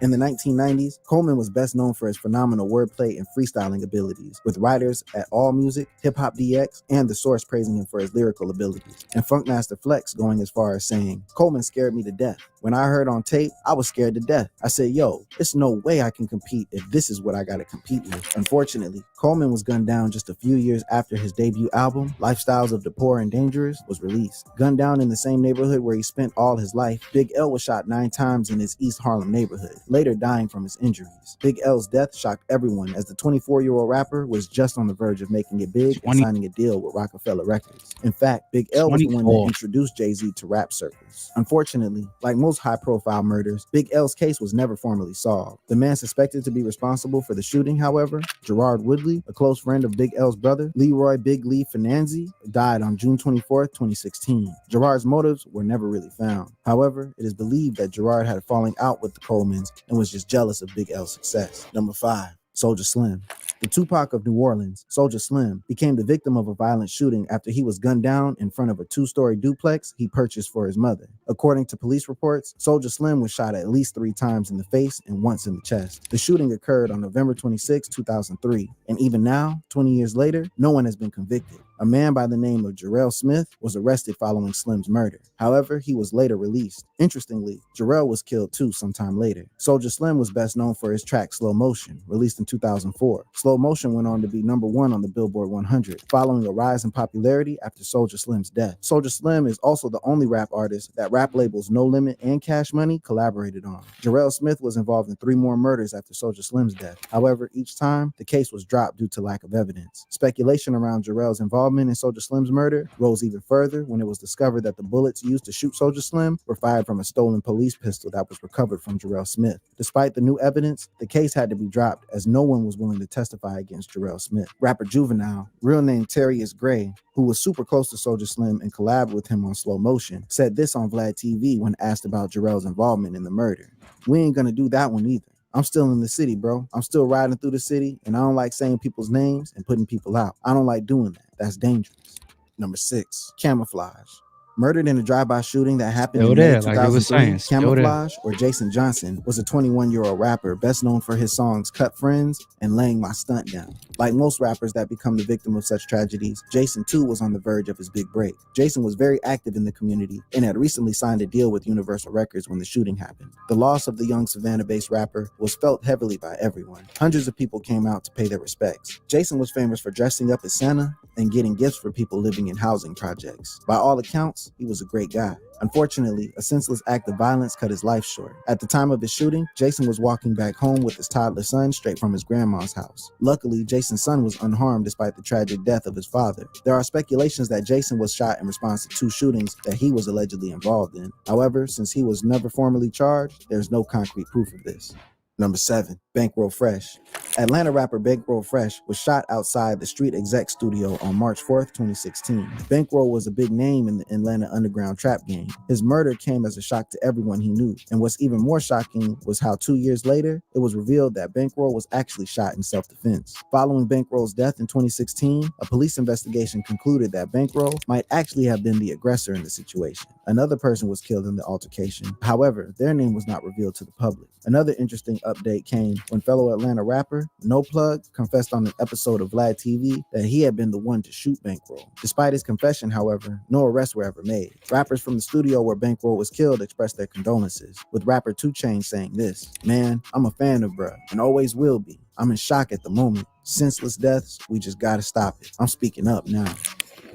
In the 1990s, Coleman was best known for his phenomenal wordplay and freestyling abilities, with writers at All Music, Hip Hop DX, and The Source praising him for his lyrical abilities, and Funkmaster Flex going as far as saying, "Coleman scared me to death. When I heard on tape, I was scared to death. I said, yo, it's no way I can compete if this is what I gotta compete with." Unfortunately, Coleman was gunned down just a few years after his debut album, Lifestyles of the Poor and Dangerous, was released. Gunned down in the same neighborhood where he spent all his life, Bigg L was shot 9 times in his East Harlem neighborhood, later dying from his injuries. Bigg L's death shocked everyone, as the 24-year-old rapper was just on the verge of making it big and signing a deal with Rockefeller Records. In fact, Bigg L was the one that introduced Jay-Z to rap circles. Unfortunately, like most high-profile murders, Bigg L's case was never formally solved. The man suspected to be responsible for the shooting, however, Gerard Woodley, a close friend of Bigg L's brother, Leroy Big Lee Finanzi, died on June 24, 2016. Gerard's motives were never really found. However, it is believed that Gerard had a falling out with the Colemans and was just jealous of Bigg L's success. Number 5, Soulja Slim. The Tupac of New Orleans, Soulja Slim, became the victim of a violent shooting after he was gunned down in front of a 2-story duplex he purchased for his mother. According to police reports, Soulja Slim was shot at least 3 times in the face and once in the chest. The shooting occurred on November 26, 2003, and even now, 20 years later, no one has been convicted. A man by the name of Jarrell Smith was arrested following Slim's murder. However, he was later released. Interestingly, Jarrell was killed too sometime later. Soulja Slim was best known for his track Slow Motion, released in 2004. Slow Motion went on to be number 1 on the Billboard 100, following a rise in popularity after Soulja Slim's death. Soulja Slim is also the only rap artist that rap labels No Limit and Cash Money collaborated on. Jarrell Smith was involved in 3 more murders after Soulja Slim's death. However, each time, the case was dropped due to lack of evidence. Speculation around Jarrell's involvement in Soulja Slim's murder rose even further when it was discovered that the bullets used to shoot Soulja Slim were fired from a stolen police pistol that was recovered from Jarrell Smith. Despite the new evidence, the case had to be dropped as no one was willing to testify against Jarrell Smith. Rapper Juvenile, real name Terrius Gray, who was super close to Soulja Slim and collabed with him on Slow Motion, said this on Vlad TV when asked about Jarrell's involvement in the murder. "We ain't gonna do that one either. I'm still in the city, bro. I'm still riding through the city, and I don't like saying people's names and putting people out. I don't like doing that. That's dangerous." Number 6, Camouflage. Murdered in a drive-by shooting that happened Still in May there, like you was 2003, saying, still there. Camouflage, or Jason Johnson, was a 21-year-old rapper best known for his songs Cut Friends and Laying My Stunt Down. Like most rappers that become the victim of such tragedies, Jason too was on the verge of his big break. Jason was very active in the community and had recently signed a deal with Universal Records when the shooting happened. The loss of the young Savannah-based rapper was felt heavily by everyone. Hundreds of people came out to pay their respects. Jason was famous for dressing up as Santa and getting gifts for people living in housing projects. By all accounts, he was a great guy. Unfortunately, a senseless act of violence cut his life short. At the time of his shooting, Jason was walking back home with his toddler son straight from his grandma's house. Luckily, Jason's son was unharmed despite the tragic death of his father. There are speculations that Jason was shot in response to 2 shootings that he was allegedly involved in. However, since he was never formally charged, there's no concrete proof of this. Number 7, Bankroll Fresh. Atlanta rapper Bankroll Fresh was shot outside the Street Exec studio on March 4th, 2016. Bankroll was a big name in the Atlanta underground trap game. His murder came as a shock to everyone he knew. And what's even more shocking was how 2 years later, it was revealed that Bankroll was actually shot in self-defense. Following Bankroll's death in 2016, a police investigation concluded that Bankroll might actually have been the aggressor in the situation. Another person was killed in the altercation. However, their name was not revealed to the public. Another interesting update came when fellow Atlanta rapper No Plug confessed on an episode of Vlad TV that he had been the one to shoot Bankroll. Despite his confession, however, no arrests were ever made. Rappers from the studio where Bankroll was killed expressed their condolences, with rapper 2 Chainz saying this: "Man, I'm a fan of bruh, and always will be. I'm in shock at the moment. Senseless deaths, we just gotta stop it. I'm speaking up now."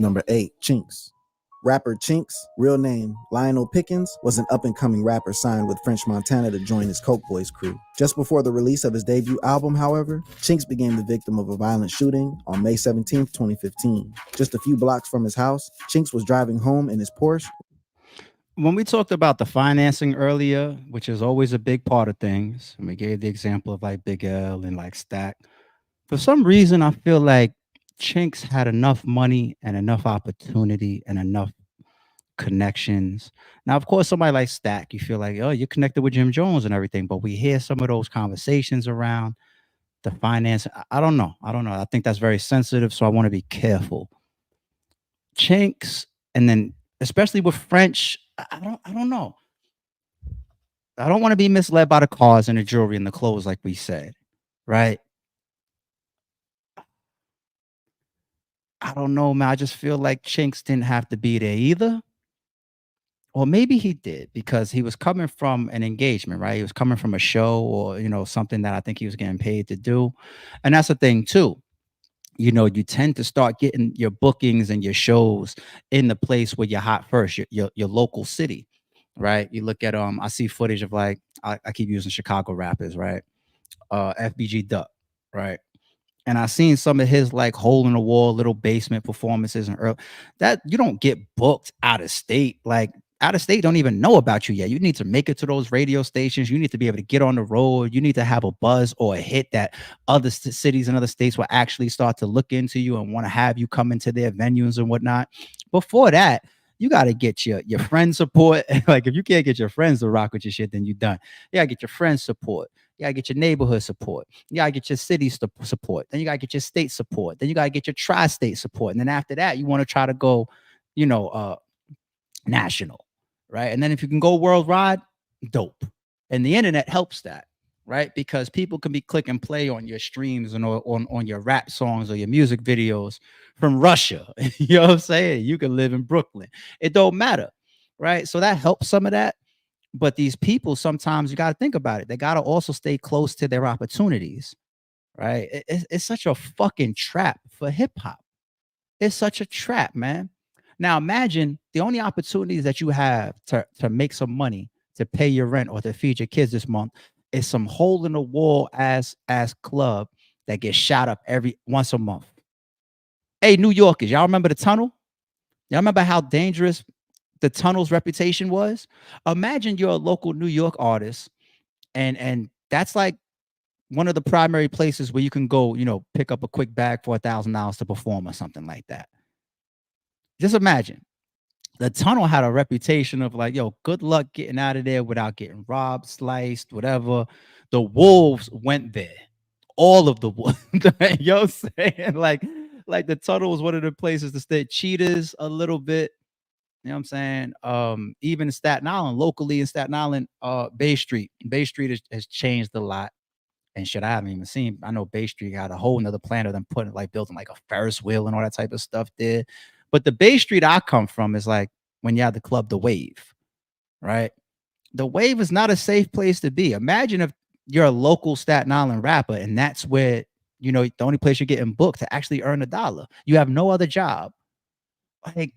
Number 8, Chinks. Rapper Chinks, real name Lionel Pickens, was an up-and-coming rapper signed with French Montana to join his Coke Boys crew. Just before the release of his debut album, however, Chinks became the victim of a violent shooting on May 17, 2015. Just a few blocks from his house, Chinks was driving home in his Porsche. When we talked about the financing earlier, which is always a big part of things, and we gave the example of like Bigg L and like Stack, for some reason I feel like Chinks had enough money and enough opportunity and enough connections. Now, of course, somebody like Stack, you feel like, oh, you're connected with Jim Jones and everything, but we hear some of those conversations around the finance. I don't know. I think that's very sensitive, so I want to be careful. Chinks, and then especially with French, I don't know. I don't want to be misled by the cars and the jewelry and the clothes, like we said, right? I don't know, man. I just feel like Chinks didn't have to be there either. Or maybe he did, because he was coming from an engagement, right? He was coming from a show, or, something that I think he was getting paid to do. And that's the thing too. You tend to start getting your bookings and your shows in the place where you're hot first, your local city, right? You look at I see footage of, like, I keep using Chicago rappers, right? FBG Duck, right? And I seen some of his like hole in the wall little basement performances and that you don't get booked out of state. Like, out of state don't even know about you yet. You need to make it to those radio stations. You need to be able to get on the road. You need to have a buzz or a hit that other cities and other states will actually start to look into you and want to have you come into their venues and whatnot. Before that, you got to get your friend support. Like, if you can't get your friends to rock with your shit, then you're done. You got to get your friends support. You gotta get your neighborhood support. You gotta get your city support. Then you gotta get your state support. Then you gotta get your tri-state support. And then after that, you want to try to go, national, right? And then if you can go worldwide, dope. And the internet helps that, right? Because people can be click and play on your streams and on your rap songs or your music videos from Russia. You know what I'm saying? You can live in Brooklyn. It don't matter, right? So that helps some of that. But these people, sometimes you got to think about it. They got to also stay close to their opportunities, right? It's such a fucking trap for hip hop. It's such a trap, man. Now imagine the only opportunities that you have to make some money, to pay your rent or to feed your kids this month, is some hole in the wall ass club that gets shot up once a month. Hey, New Yorkers, y'all remember the tunnel? Y'all remember how dangerous the tunnel's reputation was? Imagine you're a local New York artist, and that's like one of the primary places where you can go, pick up a quick bag for $1,000 to perform or something like that. Just imagine. The tunnel had a reputation of like, yo, good luck getting out of there without getting robbed, sliced, whatever. The wolves went there. All of the wolves. You know what I'm saying? Like the tunnel was one of the places to stay. Cheetahs a little bit. You know what I'm saying? Even in Staten Island, locally in Staten Island, Bay Street has changed a lot. And shit, I haven't even seen. I know Bay Street got a whole nother plan of them putting like building like a Ferris wheel and all that type of stuff there. But the Bay Street I come from is like when you have the club, the Wave, right? The Wave is not a safe place to be. Imagine if you're a local Staten Island rapper and that's where, you know, the only place you're getting booked to actually earn $1. You have no other job. Like,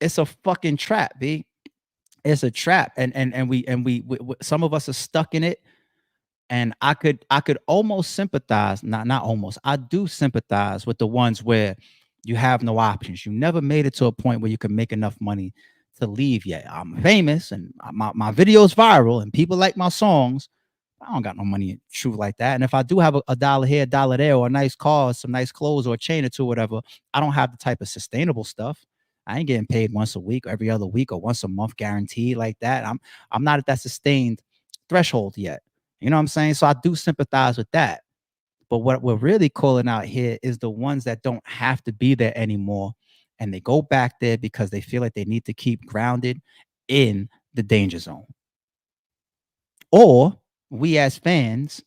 it's a fucking trap, B. It's a trap. And we some of us are stuck in it. And I could almost sympathize, not almost, I do sympathize with the ones where you have no options. You never made it to a point where you can make enough money to leave yet. I'm famous and my video's viral and people like my songs. I don't got no money in truth like that. And if I do have a $1 here, $1 there, or a nice car, some nice clothes, or a chain or two, whatever, I don't have the type of sustainable stuff. I ain't getting paid once a week, or every other week, or once a month guaranteed like that. I'm not at that sustained threshold yet. You know what I'm saying? So I do sympathize with that. But what we're really calling out here is the ones that don't have to be there anymore. And they go back there because they feel like they need to keep grounded in the danger zone. Or we as fans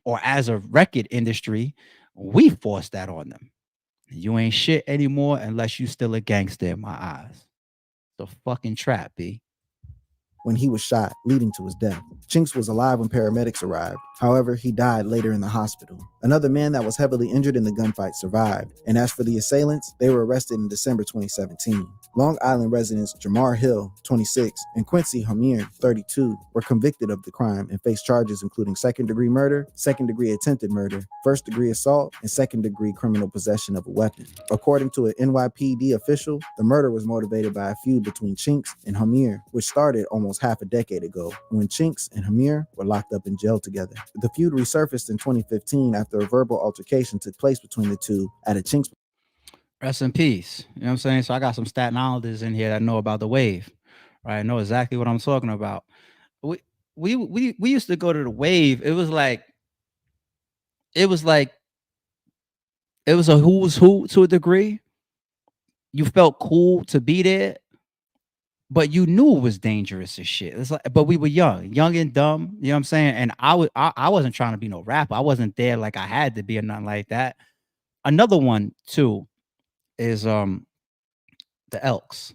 or as a record industry, we force that on them. You ain't shit anymore unless you still a gangster in my eyes. It's a fucking trap, B. When he was shot, leading to his death. Chinks was alive when paramedics arrived. However, he died later in the hospital. Another man that was heavily injured in the gunfight survived. And as for the assailants, they were arrested in December 2017. Long Island residents Jamar Hill, 26, and Quincy Hamir, 32, were convicted of the crime and faced charges including second-degree murder, second-degree attempted murder, first-degree assault, and second-degree criminal possession of a weapon. According to an NYPD official, the murder was motivated by a feud between Chinks and Hamir, which started almost half a decade ago when Chinks and Hamir were locked up in jail together. The feud resurfaced in 2015 after a verbal altercation took place between the two at a Chinks. Rest in peace. You know what I'm saying? So I got some Staten Islanders in here that know about the Wave, right? I know exactly what I'm talking about. We used to go to the Wave. It was a who's who to a degree. You felt cool to be there, but you knew it was dangerous as shit. It's like, but we were young and dumb. You know what I'm saying? And I wasn't trying to be no rapper. I wasn't there like I had to be or nothing like that. Another one too is the Elks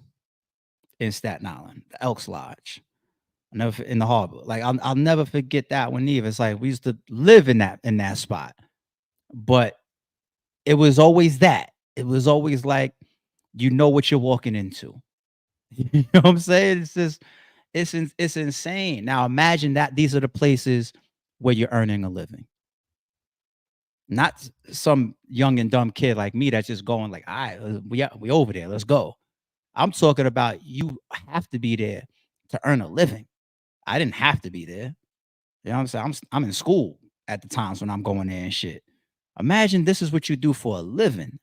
in Staten Island, the Elks Lodge. Never in the harbor. Like I'll never forget that one either. It's like we used to live in that spot, but it was always that. It was always like, you know what you're walking into. You know what I'm saying? It's just, it's insane. Now imagine that these are the places where you're earning a living. Not some young and dumb kid like me that's just going like, all right, we over there, let's go. I'm talking about you have to be there to earn a living. I didn't have to be there. You know what I'm saying? I'm in school at the times when I'm going there and shit. Imagine this is what you do for a living.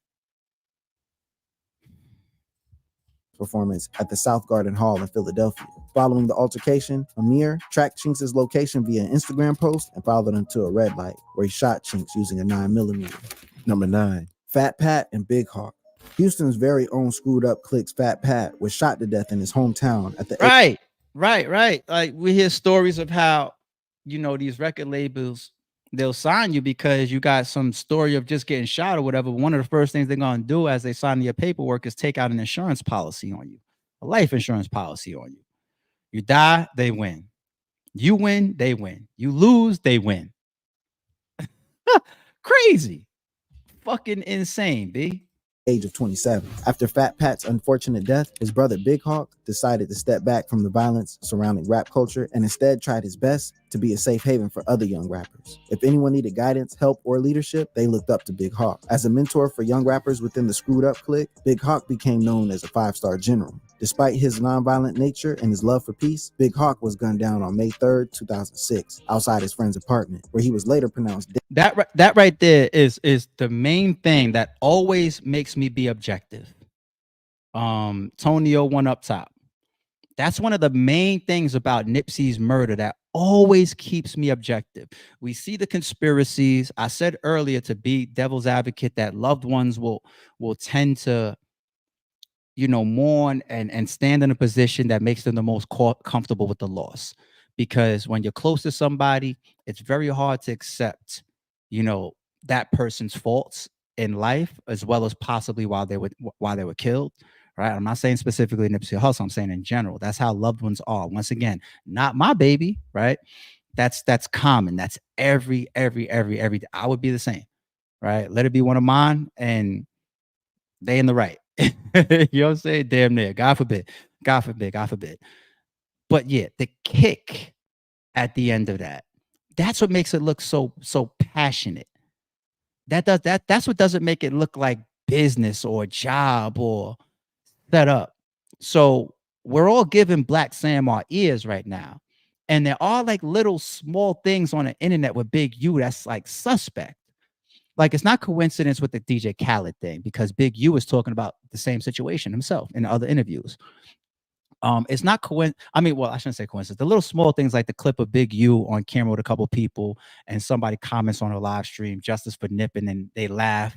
Performance at the South Garden Hall in Philadelphia. Following the altercation, Amir tracked Chinks' location via an Instagram post and followed him to a red light where he shot Chinks using a 9mm. Number 9, Fat Pat and Big Hawk. Houston's very own screwed up clique's Fat Pat was shot to death in his hometown at the Right. Like we hear stories of how, you know, these record labels, they'll sign you because you got some story of just getting shot or whatever. One of the first things they're going to do as they sign your paperwork is take out an insurance policy on you, a life insurance policy on you. You die, they win. You win, they win. You lose, they win. Crazy. Fucking insane, B. Age of 27. After Fat Pat's unfortunate death, his brother Big Hawk decided to step back from the violence surrounding rap culture and instead tried his best to be a safe haven for other young rappers. If anyone needed guidance, help, or leadership, they looked up to Big Hawk. As a mentor for young rappers within the Screwed Up clique, Big Hawk became known as a 5-star general. Despite his nonviolent nature and his love for peace, Big Hawk was gunned down on May 3rd, 2006, outside his friend's apartment, where he was later pronounced dead. That right there is the main thing that always makes me be objective. Tonio one up top. That's one of the main things about Nipsey's murder that always keeps me objective. We see the conspiracies. I said earlier, to be devil's advocate, that loved ones will tend to mourn and stand in a position that makes them the most comfortable with the loss. Because when you're close to somebody, it's very hard to accept, that person's faults in life, as well as possibly while they were killed. Right. I'm not saying specifically Nipsey Hussle. I'm saying in general. That's how loved ones are. Once again, not my baby. Right. That's common. That's every day. I would be the same. Right. Let it be one of mine, and they in the right. You know what I'm saying? Damn near. God forbid. God forbid. God forbid. But yeah, the kick at the end of that's what makes it look so passionate. That's what doesn't make it look like business or job or set up. So we're all giving Blacc Sam our ears right now. And there are like little small things on the internet with Bigg U that's like suspect. Like, it's not coincidence with the DJ Khaled thing, because Bigg U is talking about the same situation himself in other interviews. It's not I mean, well, I shouldn't say coincidence. The little small things, like the clip of Bigg U on camera with a couple people, and somebody comments on a live stream, "Justice for Nip," and then they laugh.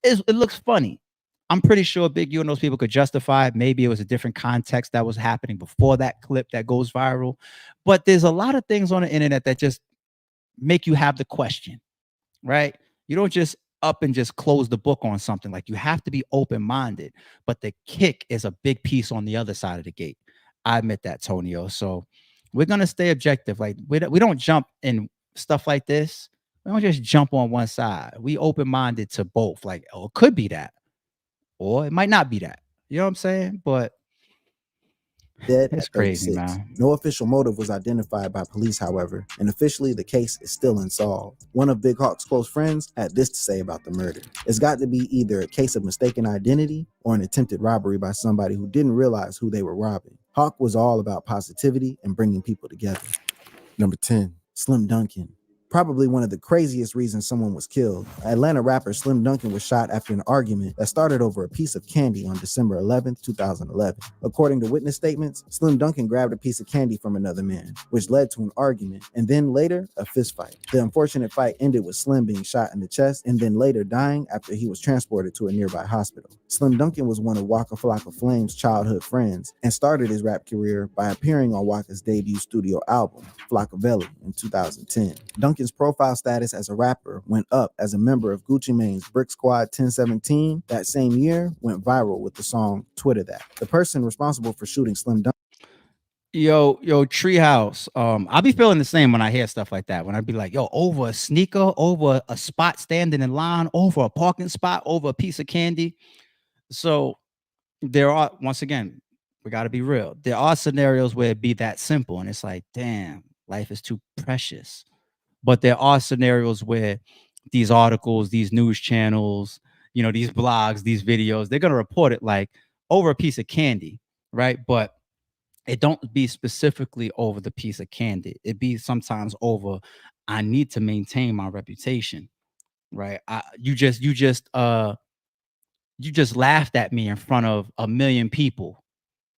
It looks funny. I'm pretty sure Bigg U and those people could justify it. Maybe it was a different context that was happening before that clip that goes viral. But there's a lot of things on the internet that just make you have the question, right? You don't just up and just close the book on something. Like, you have to be open-minded. But the kick is a big piece on the other side of the gate. I admit that, Tonio. So we're gonna stay objective. Like, we don't jump in stuff like this. We don't just jump on one side. We open-minded to both. Like, oh, it could be that, or it might not be that. You know what I'm saying? But Dead it's at crazy, 36. man. No official motive was identified by police, however, and officially the case is still unsolved. One of Big Hawk's close friends had this to say about the murder: "It's got to be either a case of mistaken identity or an attempted robbery by somebody who didn't realize who they were robbing." Hawk was all about positivity and bringing people together. Number 10, Slim Duncan. Probably one of the craziest reasons someone was killed. Atlanta rapper Slim Duncan was shot after an argument that started over a piece of candy on December 11th, 2011. According to witness statements, Slim Duncan grabbed a piece of candy from another man, which led to an argument, and then later a fist fight. The unfortunate fight ended with Slim being shot in the chest and then later dying after he was transported to a nearby hospital. Slim Duncan was one of Waka Flocka Flame's childhood friends and started his rap career by appearing on Waka's debut studio album, Flockavelli, in 2010. Duncan's profile status as a rapper went up as a member of Gucci Mane's Brick Squad 1017 that same year went viral with the song Twitter That. The person responsible for shooting Slim Duncan. Yo, Treehouse. I'll be feeling the same when I hear stuff like that. When I be like, yo, over a sneaker, over a spot standing in line, over a parking spot, over a piece of candy. So there are, once again, we got to be real. There are scenarios where it be that simple, and it's like, damn, life is too precious. But there are scenarios where these articles, these news channels, these blogs, these videos, they're going to report it like over a piece of candy, right? But it don't be specifically over the piece of candy. It be sometimes over, I need to maintain my reputation, right? You just laughed at me in front of 1 million people,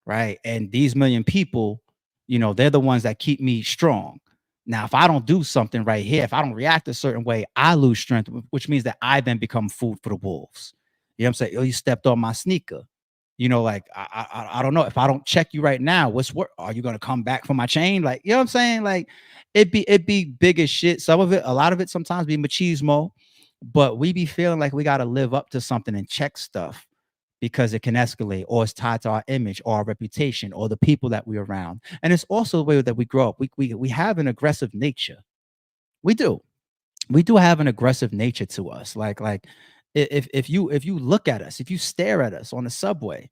right? And these 1 million people, they're the ones that keep me strong. Now, if I don't do something right here, if I don't react a certain way, I lose strength, which means that I then become food for the wolves. You know what I'm saying? Oh, you stepped on my sneaker. Like, I don't know. If I don't check you right now, are you gonna come back for my chain? Like, you know what I'm saying? Like, it be big as shit. Some of it, a lot of it sometimes be machismo, but we be feeling like we gotta live up to something and check stuff because it can escalate, or it's tied to our image or our reputation or the people that we're around. And it's also the way that we grow up. We have an aggressive nature. We do have an aggressive nature to us. Like if you look at us, if you stare at us on the subway,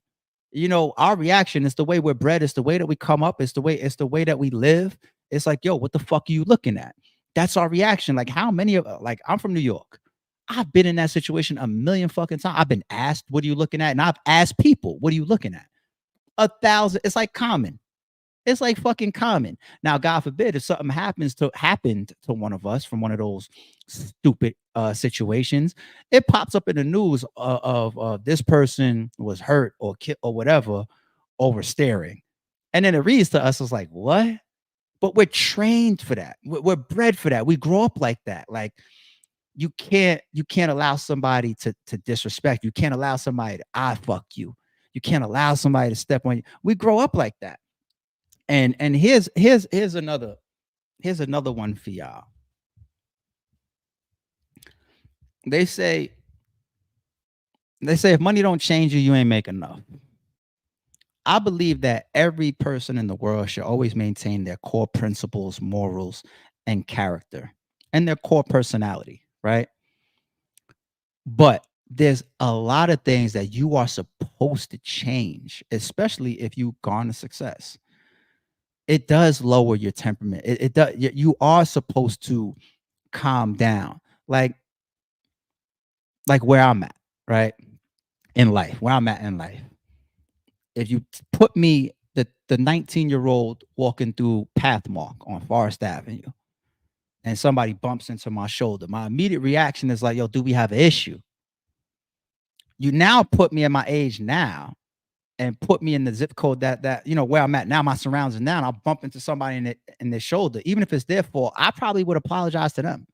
our reaction is the way we're bred, it's the way that we come up, it's the way that we live. It's like, yo, what the fuck are you looking at? That's our reaction. Like, how many of, like, I'm from New York. I've been in that situation 1 million fucking times. I've been asked, what are you looking at? And I've asked people, what are you looking at? 1,000. It's like common. It's like fucking common. Now, God forbid, if something happened to one of us from one of those stupid situations, it pops up in the news of this person was hurt or killed or whatever over staring. And then it reads to us, it's like, what? But we're trained for that. We're bred for that. We grow up like that. Like, you can't allow somebody to disrespect. You can't allow somebody to fuck you. You can't allow somebody to step on you. We grow up like that. And here's another one for y'all. They say if money don't change you, you ain't make enough. I believe that every person in the world should always maintain their core principles, morals, and character, and their core personality, right? But there's a lot of things that you are supposed to change, especially if you garner success. It does lower your temperament. It does. You are supposed to calm down, like where I'm at, right? In life, where I'm at in life. If you put me, the 19-year-old walking through Pathmark on Forest Avenue, and somebody bumps into my shoulder, my immediate reaction is like, yo, do we have an issue? You now put me at my age now and put me in the zip code that you know where I'm at now, my surroundings now, and I'll bump into somebody in their shoulder. Even if it's their fault, I probably would apologize to them.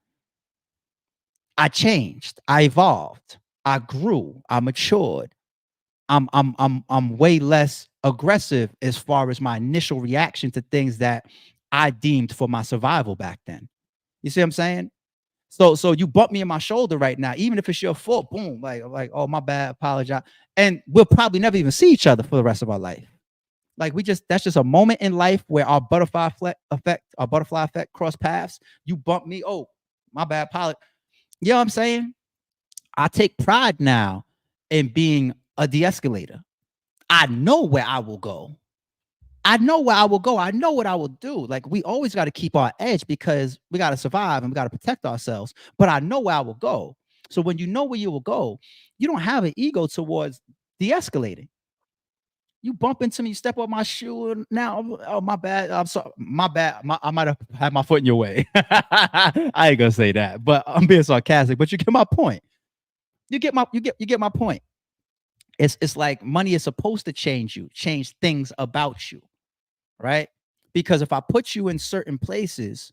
I changed, I evolved, I grew, I matured. I'm way less aggressive as far as my initial reaction to things that I deemed for my survival back then. You see what I'm saying? So you bump me in my shoulder right now, even if it's your fault, boom, like, oh, my bad, apologize. And we'll probably never even see each other for the rest of our life. Like that's just a moment in life where our butterfly effect cross paths. You bump me, oh, my bad, apologize. You know what I'm saying? I take pride now in being a de-escalator. I know where I will go. I know where I will go. I know what I will do. Like, we always got to keep our edge because we got to survive and we got to protect ourselves. But I know where I will go. So when you know where you will go, you don't have an ego towards de-escalating. You bump into me, you step on my shoe, and now, oh, my bad. I'm sorry. My bad. I might have had my foot in your way. I ain't gonna say that, but I'm being sarcastic. But you get my point. You get my point. It's like money is supposed to change things about you, right? Because if I put you in certain places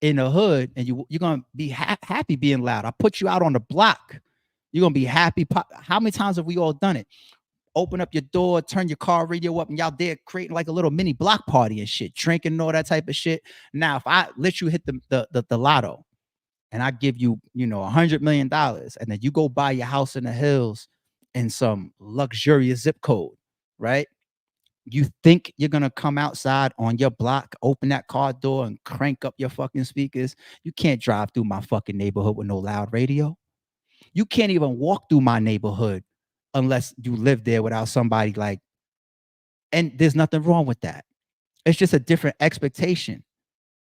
in the hood and you're gonna be happy being loud. I put you out on the block, you're gonna be happy. How many times have we all done it? Open up your door, turn your car radio up, and y'all there creating like a little mini block party and shit, drinking and all that type of shit. Now, if I let you hit the lotto and I give you, $100 million, and then you go buy your house in the hills in some luxurious zip code, right? You think you're gonna come outside on your block, open that car door, and crank up your fucking speakers? You can't drive through my fucking neighborhood with no loud radio. You can't even walk through my neighborhood unless you live there without somebody like. And there's nothing wrong with that. It's just a different expectation.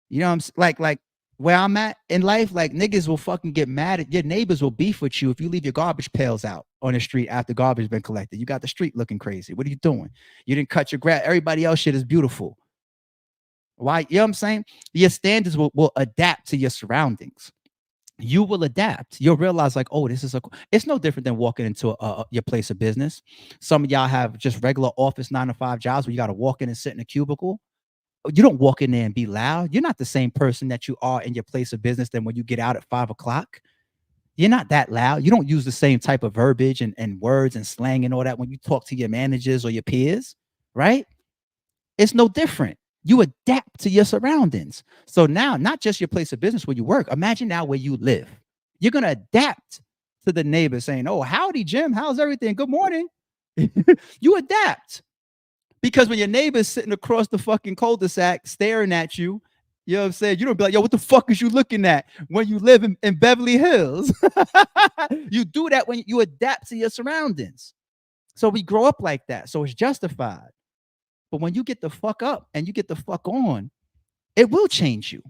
You know what I'm like where I'm at in life, like, niggas will fucking get mad at your neighbors, will beef with you if you leave your garbage pails out on the street after garbage has been collected. You got the street looking crazy. What are you doing? You didn't cut your grass. Everybody else shit is beautiful. Why? You know what I'm saying? Your standards will adapt to your surroundings. You will adapt. You'll realize, like, oh, it's no different than walking into your place of business. Some of y'all have just regular office 9-to-5 jobs where you got to walk in and sit in a cubicle. You don't walk in there and be loud. You're not the same person that you are in your place of business than when you get out at 5 o'clock. You're not that loud. You don't use the same type of verbiage and words and slang and all that when you talk to your managers or your peers, right? It's no different. You adapt to your surroundings. So now, not just your place of business where you work. Imagine now where you live. You're going to adapt to the neighbor saying, oh, howdy, Jim. How's everything? Good morning. You adapt. Because when your neighbor's sitting across the fucking cul-de-sac staring at you, you know what I'm saying? You don't be like, yo, what the fuck is you looking at when you live in Beverly Hills? You do that when you adapt to your surroundings. So we grow up like that. So it's justified. But when you get the fuck up and you get the fuck on, it will change you.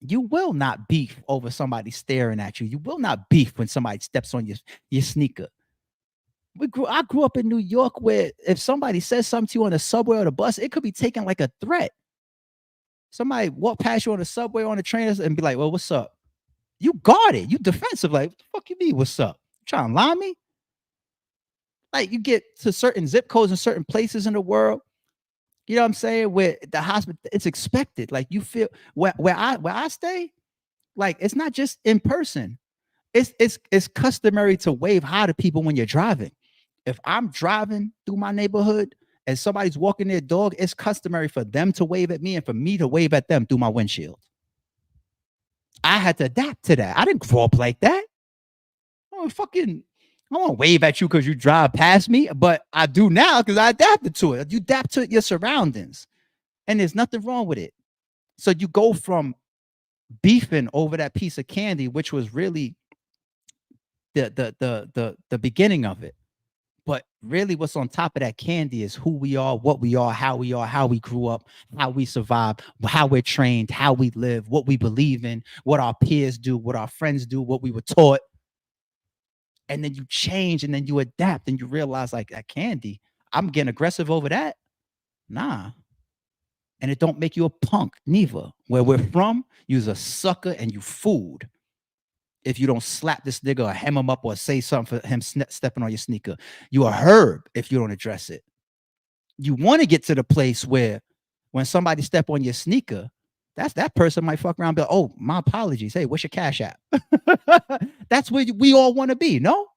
You will not beef over somebody staring at you. You will not beef when somebody steps on your sneaker. I grew up in New York where if somebody says something to you on the subway or the bus, it could be taken like a threat. Somebody walk past you on the subway or on the train and be like, well, what's up? You guarded. You defensive. Like, what the fuck you mean, what's up? You trying to lie me? Like, you get to certain zip codes in certain places in the world, you know what I'm saying, where the hospital, it's expected. Like, you feel where I stay, like, it's not just in person. It's customary to wave hi to people when you're driving. If I'm driving through my neighborhood and somebody's walking their dog, it's customary for them to wave at me and for me to wave at them through my windshield. I had to adapt to that. I didn't grow up like that. I don't want to wave at you because you drive past me, but I do now because I adapted to it. You adapt to your surroundings, and there's nothing wrong with it. So you go from beefing over that piece of candy, which was really the beginning of it. But really what's on top of that candy is who we are, what we are, how we grew up, how we survive, how we're trained, how we live, what we believe in, what our peers do, what our friends do, what we were taught. And then you change and then you adapt and you realize like that candy, I'm getting aggressive over that. Nah. And it don't make you a punk neither. Where we're from, you's a sucker and you fooled. If you don't slap this nigga or hem him up or say something for him stepping on your sneaker, you a herb if you don't address it. You want to get to the place where when somebody step on your sneaker, that person might fuck around and be like, oh, my apologies. Hey, what's your Cash App? That's where we all want to be, no?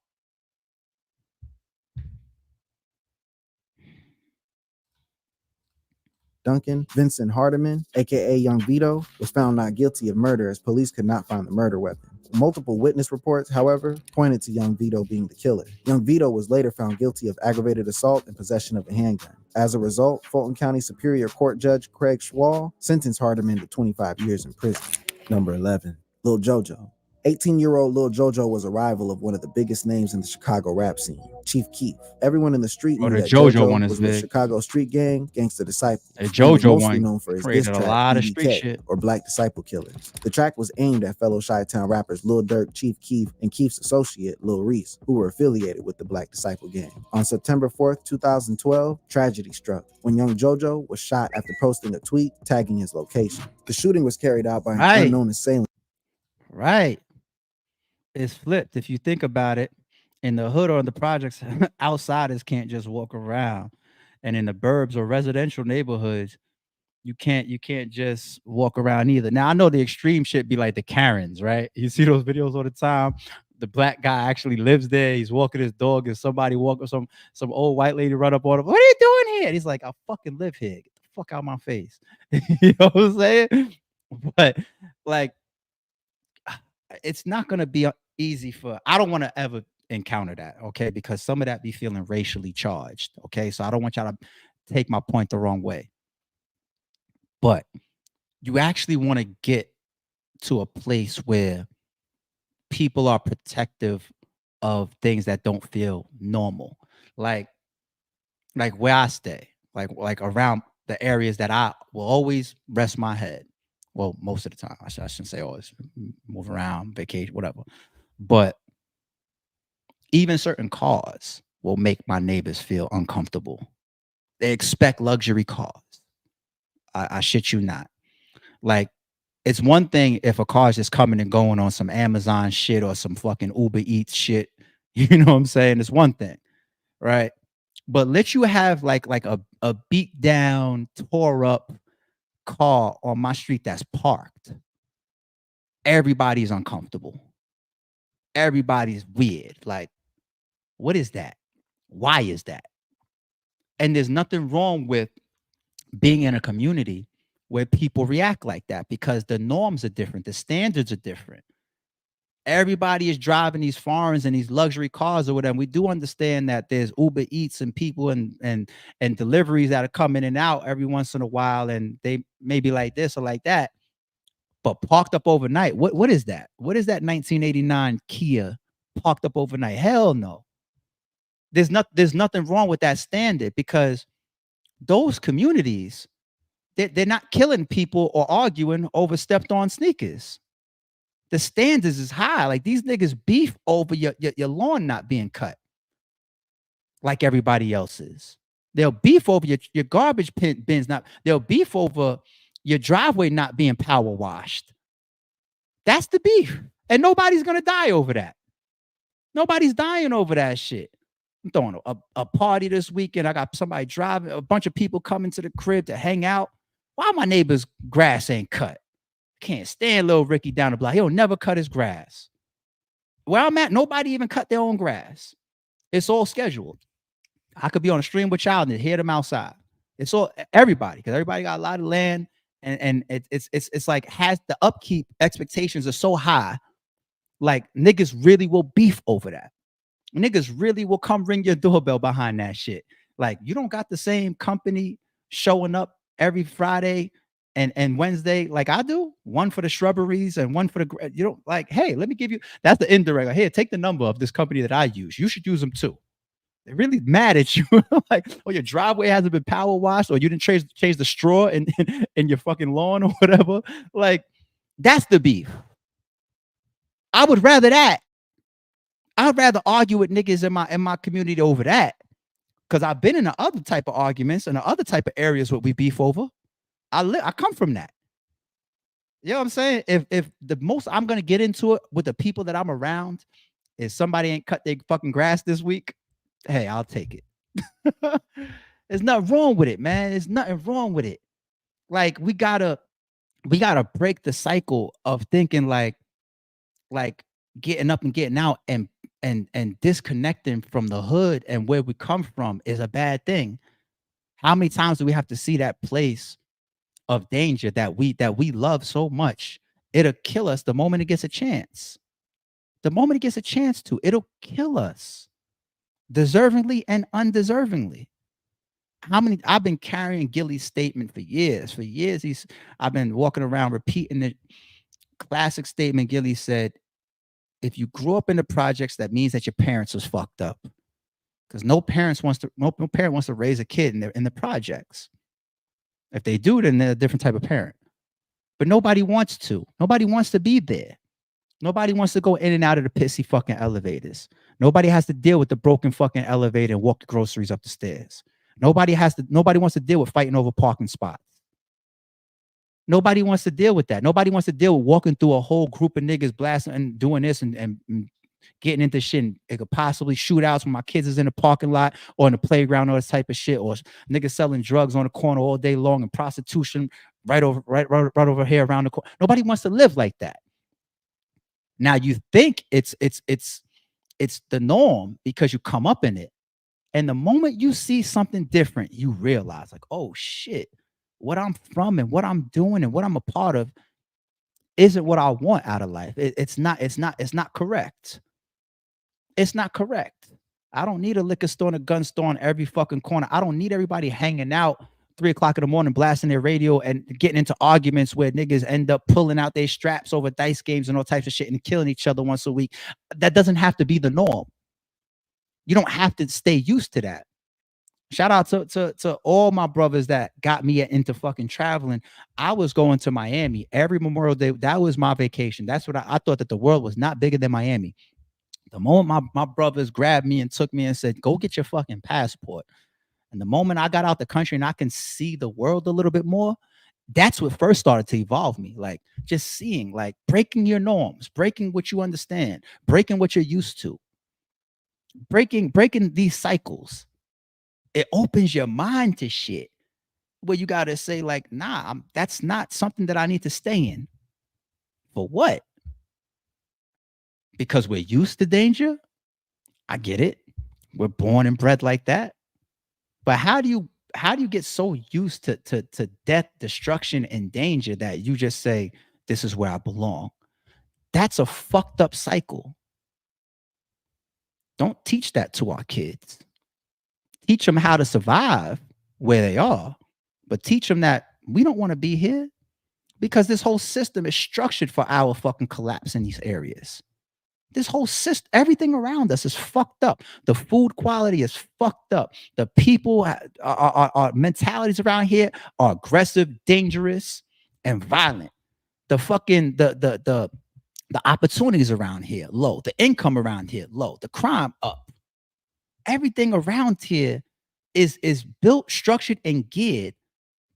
Duncan Vincent Hardiman, aka Young Vito, was found not guilty of murder as police could not find the murder weapon. Multiple witness reports, however, pointed to Young Vito being the killer. Young Vito was later found guilty of aggravated assault and possession of a handgun. As a result, Fulton County Superior Court Judge Craig Schwall sentenced Hardiman to 25 years in prison. Number 11, Lil Jojo. 18-year-old Lil Jojo was a rival of one of the biggest names in the Chicago rap scene, Chief Keef. Everyone in the street knew that Jojo one was with Chicago street gang, Gangsta Disciple. Jojo mostly known for his diss track, a lot of street shit, or Black Disciple Killers. The track was aimed at fellow Chi-Town rappers Lil Durk, Chief Keef, and Keef's associate Lil Reese, who were affiliated with the Black Disciple gang. On September 4th, 2012, tragedy struck when young Jojo was shot after posting a tweet tagging his location. The shooting was carried out by an unknown assailant. Right. It's flipped. If you think about it, in the hood or in the projects, outsiders can't just walk around. And in the burbs or residential neighborhoods, you can't just walk around either. Now, I know the extreme shit be like the Karens, right? You see those videos all the time. The black guy actually lives there. He's walking his dog and somebody walking, some old white lady run up on him. What are you doing here? And he's like, I fucking live here. Get the fuck out of my face. You know what I'm saying? But like, it's not going to be easy for, I don't want to ever encounter that, okay? Because some of that be feeling racially charged, okay? So I don't want y'all to take my point the wrong way. But you actually want to get to a place where people are protective of things that don't feel normal. Like where I stay, like around the areas that I will always rest my head. Well, most of the time, I shouldn't say always, move around, vacation, whatever. But even certain cars will make my neighbors feel uncomfortable. They expect luxury cars. I shit you not. Like, it's one thing if a car is just coming and going on some Amazon shit or some fucking Uber Eats shit. You know what I'm saying? It's one thing, right? But let you have like a beat down, tore up car on my street that's parked. Everybody's uncomfortable. Everybody's weird. Like, what is that? Why is that? And there's nothing wrong with being in a community where people react like that because the norms are different. The standards are different. Everybody is driving these foreigns and these luxury cars or whatever. We do understand that there's Uber Eats and people and deliveries that are coming in and out every once in a while, and they may be like this or like that. But parked up overnight, what is that? What is that 1989 Kia parked up overnight? Hell no. There's nothing wrong with that standard because those communities, they're not killing people or arguing over stepped on sneakers. The standards is high. Like these niggas beef over your lawn not being cut like everybody else's. They'll beef over your garbage bins not. They'll beef over your driveway not being power washed. That's the beef. And nobody's going to die over that. Nobody's dying over that shit. I'm throwing a party this weekend. I got somebody driving, a bunch of people coming to the crib to hang out. Why my neighbor's grass ain't cut? Can't stand little Ricky down the block. He'll never cut his grass. Where I'm at, nobody even cut their own grass. It's all scheduled. I could be on a stream with y'all and hear them outside. It's all everybody, because everybody got a lot of land, and it's like has the upkeep expectations are so high, like niggas really will beef over that. Niggas really will come ring your doorbell behind that shit. Like, you don't got the same company showing up every Friday and Wednesday like I do. One for the shrubberies and one for the, you don't like, hey, let me give you, that's the indirect. Like, here, take the number of this company that I use. You should use them too. They're really mad at you. Like, oh, your driveway hasn't been power washed, or you didn't change the straw in your fucking lawn or whatever. Like, that's the beef. I would rather that. I'd rather argue with niggas in my community over that, because I've been in the other type of arguments and the other type of areas what we beef over. I come from that. You know what I'm saying? If the most I'm gonna get into it with the people that I'm around is somebody ain't cut their fucking grass this week, hey, I'll take it. There's nothing wrong with it, man. There's nothing wrong with it. Like, we gotta break the cycle of thinking like getting up and getting out and disconnecting from the hood and where we come from is a bad thing. How many times do we have to see that place of danger that we love so much? It'll kill us the moment it gets a chance. The moment it gets a chance to, it'll kill us, deservingly and undeservingly. How many, I've been carrying Gilly's statement for years. I've been walking around repeating the classic statement Gilly said: if you grew up in the projects, that means that your parents was fucked up. Because no parent wants to raise a kid in the projects. If they do, then they're a different type of parent. But nobody wants to. Nobody wants to be there. Nobody wants to go in and out of the pissy fucking elevators. Nobody has to deal with the broken fucking elevator and walk the groceries up the stairs. Nobody wants to deal with fighting over parking spots. Nobody wants to deal with that. Nobody wants to deal with walking through a whole group of niggas blasting and doing this and getting into shit. And it could possibly shootouts when my kids is in the parking lot or in the playground or this type of shit, or niggas selling drugs on the corner all day long and prostitution right over here around the corner. Nobody wants to live like that. Now you think it's the norm because you come up in it. And the moment you see something different, you realize like, oh shit, what I'm from and what I'm doing and what I'm a part of isn't what I want out of life. It's not correct. It's not correct. I don't need a liquor store and a gun store on every fucking corner. I don't need everybody hanging out 3 o'clock in the morning, blasting their radio and getting into arguments where niggas end up pulling out their straps over dice games and all types of shit and killing each other once a week. That doesn't have to be the norm. You don't have to stay used to that. Shout out to all my brothers that got me into fucking traveling. I was going to Miami every Memorial Day. That was my vacation. That's what I thought, that the world was not bigger than Miami. The moment my brothers grabbed me and took me and said, go get your fucking passport. And the moment I got out the country and I can see the world a little bit more, that's what first started to evolve me. Like, just seeing, like, breaking your norms, breaking what you understand, breaking what you're used to, breaking these cycles. It opens your mind to shit where you got to say like, nah, that's not something that I need to stay in. For what? Because we're used to danger. I get it. We're born and bred like that. But how do you get so used to death, destruction, and danger that you just say, this is where I belong? That's a fucked up cycle. Don't teach that to our kids. Teach them how to survive where they are, but teach them that we don't want to be here, because this whole system is structured for our fucking collapse in these areas. This whole system, everything around us is fucked up. The food quality is fucked up. The people, our mentalities around here are aggressive, dangerous, and violent. The fucking the opportunities around here low. The income around here low. The crime up. Everything around here is built, structured, and geared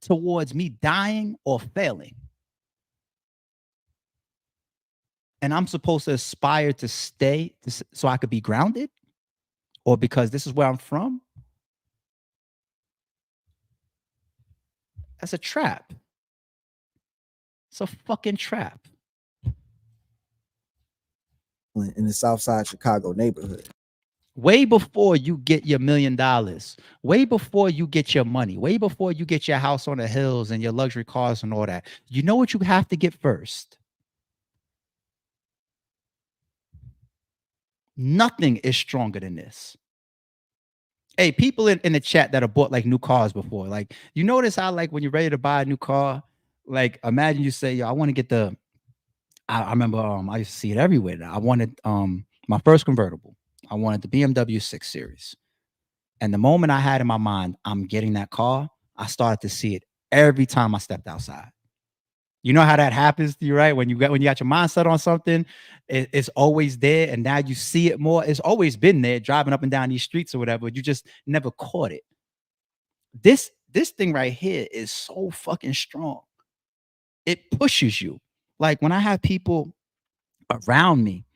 towards me dying or failing. And I'm supposed to aspire to stay so I could be grounded, or because this is where I'm from? That's a trap. It's a fucking trap. In the South Side Chicago neighborhood. way before you get your $1 million, way before you get your money, way before you get your house on the hills and your luxury cars and all that, you know what you have to get first? Nothing is stronger than this. Hey, people in the chat that have bought like new cars before, like, you notice how like when you're ready to buy a new car, like imagine you say, yo, I want to get the, I remember I used to see it everywhere. I wanted my first convertible. I wanted the BMW 6 Series. And the moment I had in my mind, I'm getting that car, I started to see it every time I stepped outside. You know how that happens to you, right? When you got your mindset on something, it's always there, and now you see it more. It's always been there, driving up and down these streets or whatever. You just never caught it. This thing right here is so fucking strong. It pushes you. Like when I have people around me,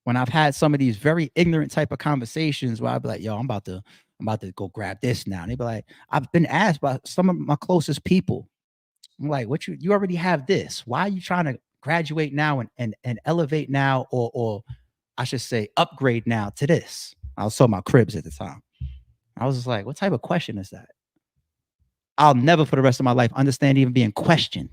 when I've had some of these very ignorant type of conversations where I'd be like, yo, I'm about to go grab this now. And they'd be like, I've been asked by some of my closest people. I'm like, what you already have this. Why are you trying to graduate now and elevate now, or I should say upgrade now to this? I was talking about cribs at the time. I was just like, what type of question is that? I'll never for the rest of my life understand even being questioned.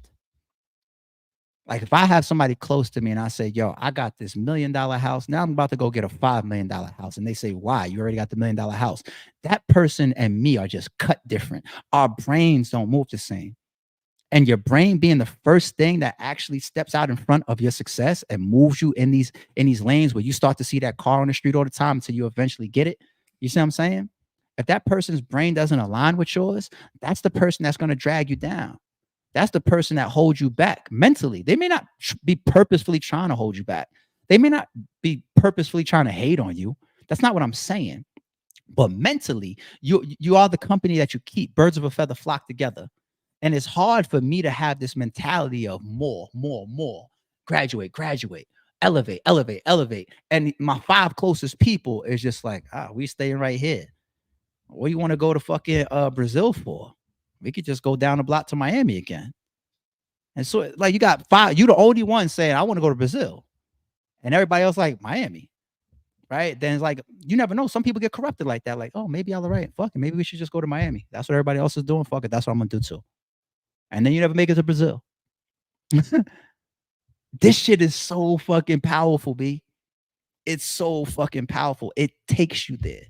Like if I have somebody close to me and I say, yo, I got this $1 million house. Now I'm about to go get a $5 million house. And they say, why? You already got the $1 million house. That person and me are just cut different. Our brains don't move the same. And your brain being the first thing that actually steps out in front of your success and moves you in these lanes where you start to see that car on the street all the time until you eventually get it. You see what I'm saying? If that person's brain doesn't align with yours, that's the person that's going to drag you down. That's the person that holds you back mentally. They may not be purposefully trying to hold you back. They may not be purposefully trying to hate on you. That's not what I'm saying. But mentally, you are the company that you keep. Birds of a feather flock together. And it's hard for me to have this mentality of more, graduate, elevate. And my 5 closest people is just like, we staying right here. What do you want to go to fucking Brazil for? We could just go down the block to Miami again. And so like you got 5, you the only one saying, I want to go to Brazil. And everybody else like Miami. Right? Then it's like, you never know. Some people get corrupted like that. Like, oh, maybe y'all are right. Fuck it. Maybe we should just go to Miami. That's what everybody else is doing. Fuck it. That's what I'm going to do too. And then you never make it to Brazil. This shit is so fucking powerful, B. It's so fucking powerful. It takes you there.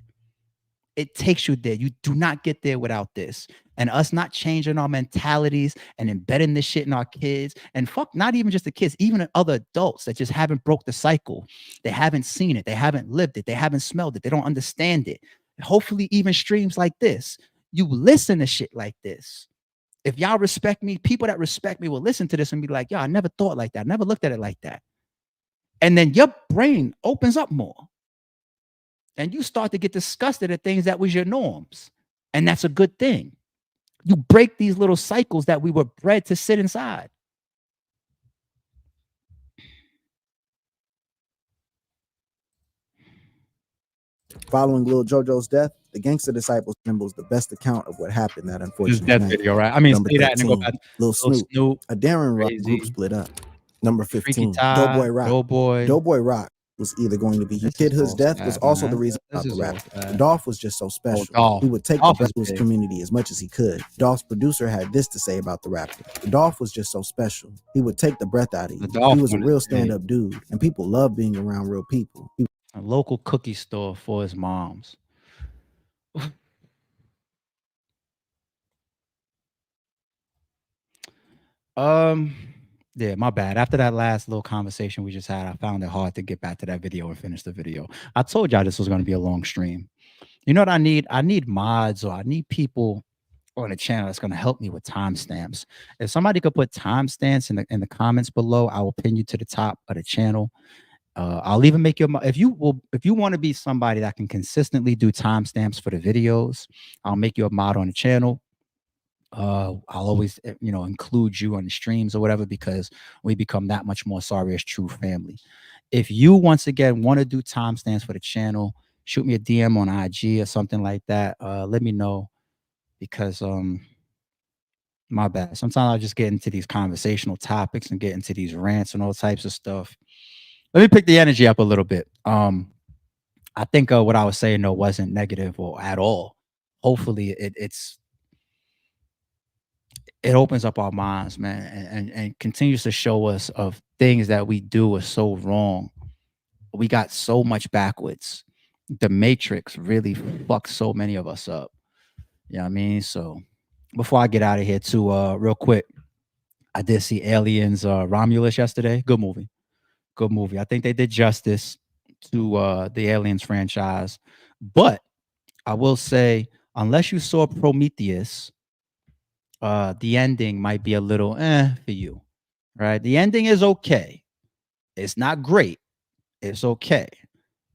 It takes you there. You do not get there without this. And us not changing our mentalities and embedding this shit in our kids. And fuck, not even just the kids, even other adults that just haven't broke the cycle. They haven't seen it. They haven't lived it. They haven't smelled it. They don't understand it. Hopefully even streams like this, you listen to shit like this. If y'all respect me, people that respect me will listen to this and be like, yo, I never thought like that. I never looked at it like that. And then your brain opens up more. And you start to get disgusted at things that was your norms. And that's a good thing. You break these little cycles that we were bred to sit inside. Following Lil JoJo's death, the Gangsta Disciples assembles the best account of what happened that unfortunate death night. video, right? I mean, Number say that and then go 13, back. Lil Snoop, a Darren Rock Crazy. group split up. Number 15, Ty, Doughboy Rock. Doughboy Rock was either going to be This Kid is Hood's all death sad, was also man. the reason This about the is rap. all sad. Dolph was just so special. Dolph. He would take Dolph the is rap to his big. community as much as he could. Dolph's producer had this to say about the rapper. Dolph was just so special. He would take the breath out of you. The Dolph He was a one is real big. stand-up dude, and people love being around real people. A local cookie store for his moms. Yeah, my bad. After that last little conversation we just had, I found it hard to get back to that video and finish the video. I told y'all this was going to be a long stream. You know what I need? I need mods, or I need people on the channel that's going to help me with timestamps. If somebody could put timestamps in the comments below, I will pin you to the top of the channel. I'll even make you if you want to be somebody that can consistently do timestamps for the videos, I'll make you a mod on the channel. I'll always include you on the streams or whatever, because we become that much more Sorry as True family. If you once again want to do timestamps for the channel, shoot me a DM on IG or something like that. Let me know, because my bad. Sometimes I just get into these conversational topics and get into these rants and all types of stuff. Let me pick the energy up a little bit. I think what I was saying though wasn't negative or at all. Hopefully, it opens up our minds, man, and continues to show us of things that we do are so wrong. We got so much backwards. The Matrix really fucked so many of us up. You know what I mean? So before I get out of here, too, real quick, I did see Aliens Romulus yesterday. Good movie. Good movie. I think they did justice to the Aliens franchise. But I will say, unless you saw Prometheus, the ending might be a little for you. Right? The ending is okay. It's not great. It's okay.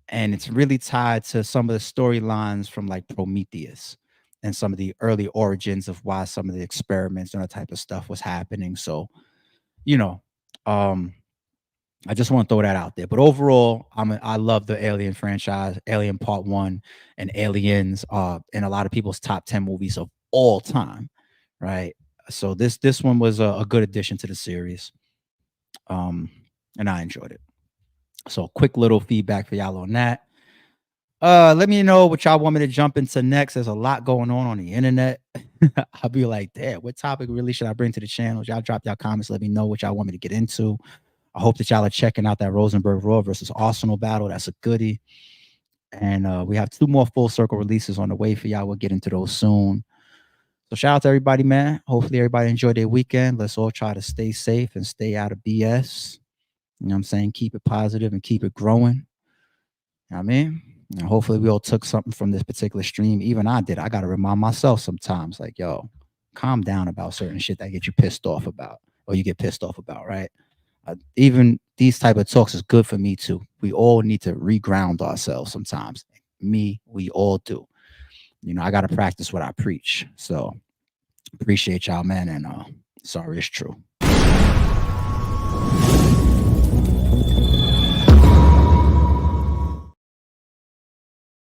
And it's really tied to some of the storylines from like Prometheus and some of the early origins of why some of the experiments and that type of stuff was happening. So, you know, I just want to throw that out there. But overall, I love the Alien franchise, Alien Part 1 and Aliens in a lot of people's top 10 movies of all time, right? So this one was a good addition to the series. And I enjoyed it. So quick little feedback for y'all on that. Let me know what y'all want me to jump into next. There's a lot going on the internet. I'll be like, damn, what topic really should I bring to the channel? Y'all drop y'all comments. Let me know what y'all want me to get into. I hope that y'all are checking out that Rosenberg Raw versus Arsenal battle. That's a goodie. And we have 2 more Full Circle releases on the way for y'all. We'll get into those soon. So shout out to everybody, man. Hopefully everybody enjoyed their weekend. Let's all try to stay safe and stay out of BS. You know what I'm saying? Keep it positive and keep it growing. You know what I mean? And hopefully we all took something from this particular stream. Even I did. I got to remind myself sometimes, like, yo, calm down about certain shit that get you pissed off about, or you get pissed off about, right? Even these type of talks is good for me too. We all need to reground ourselves sometimes. We all do. You know, I got to practice what I preach. So appreciate y'all, man. And sorry, it's true.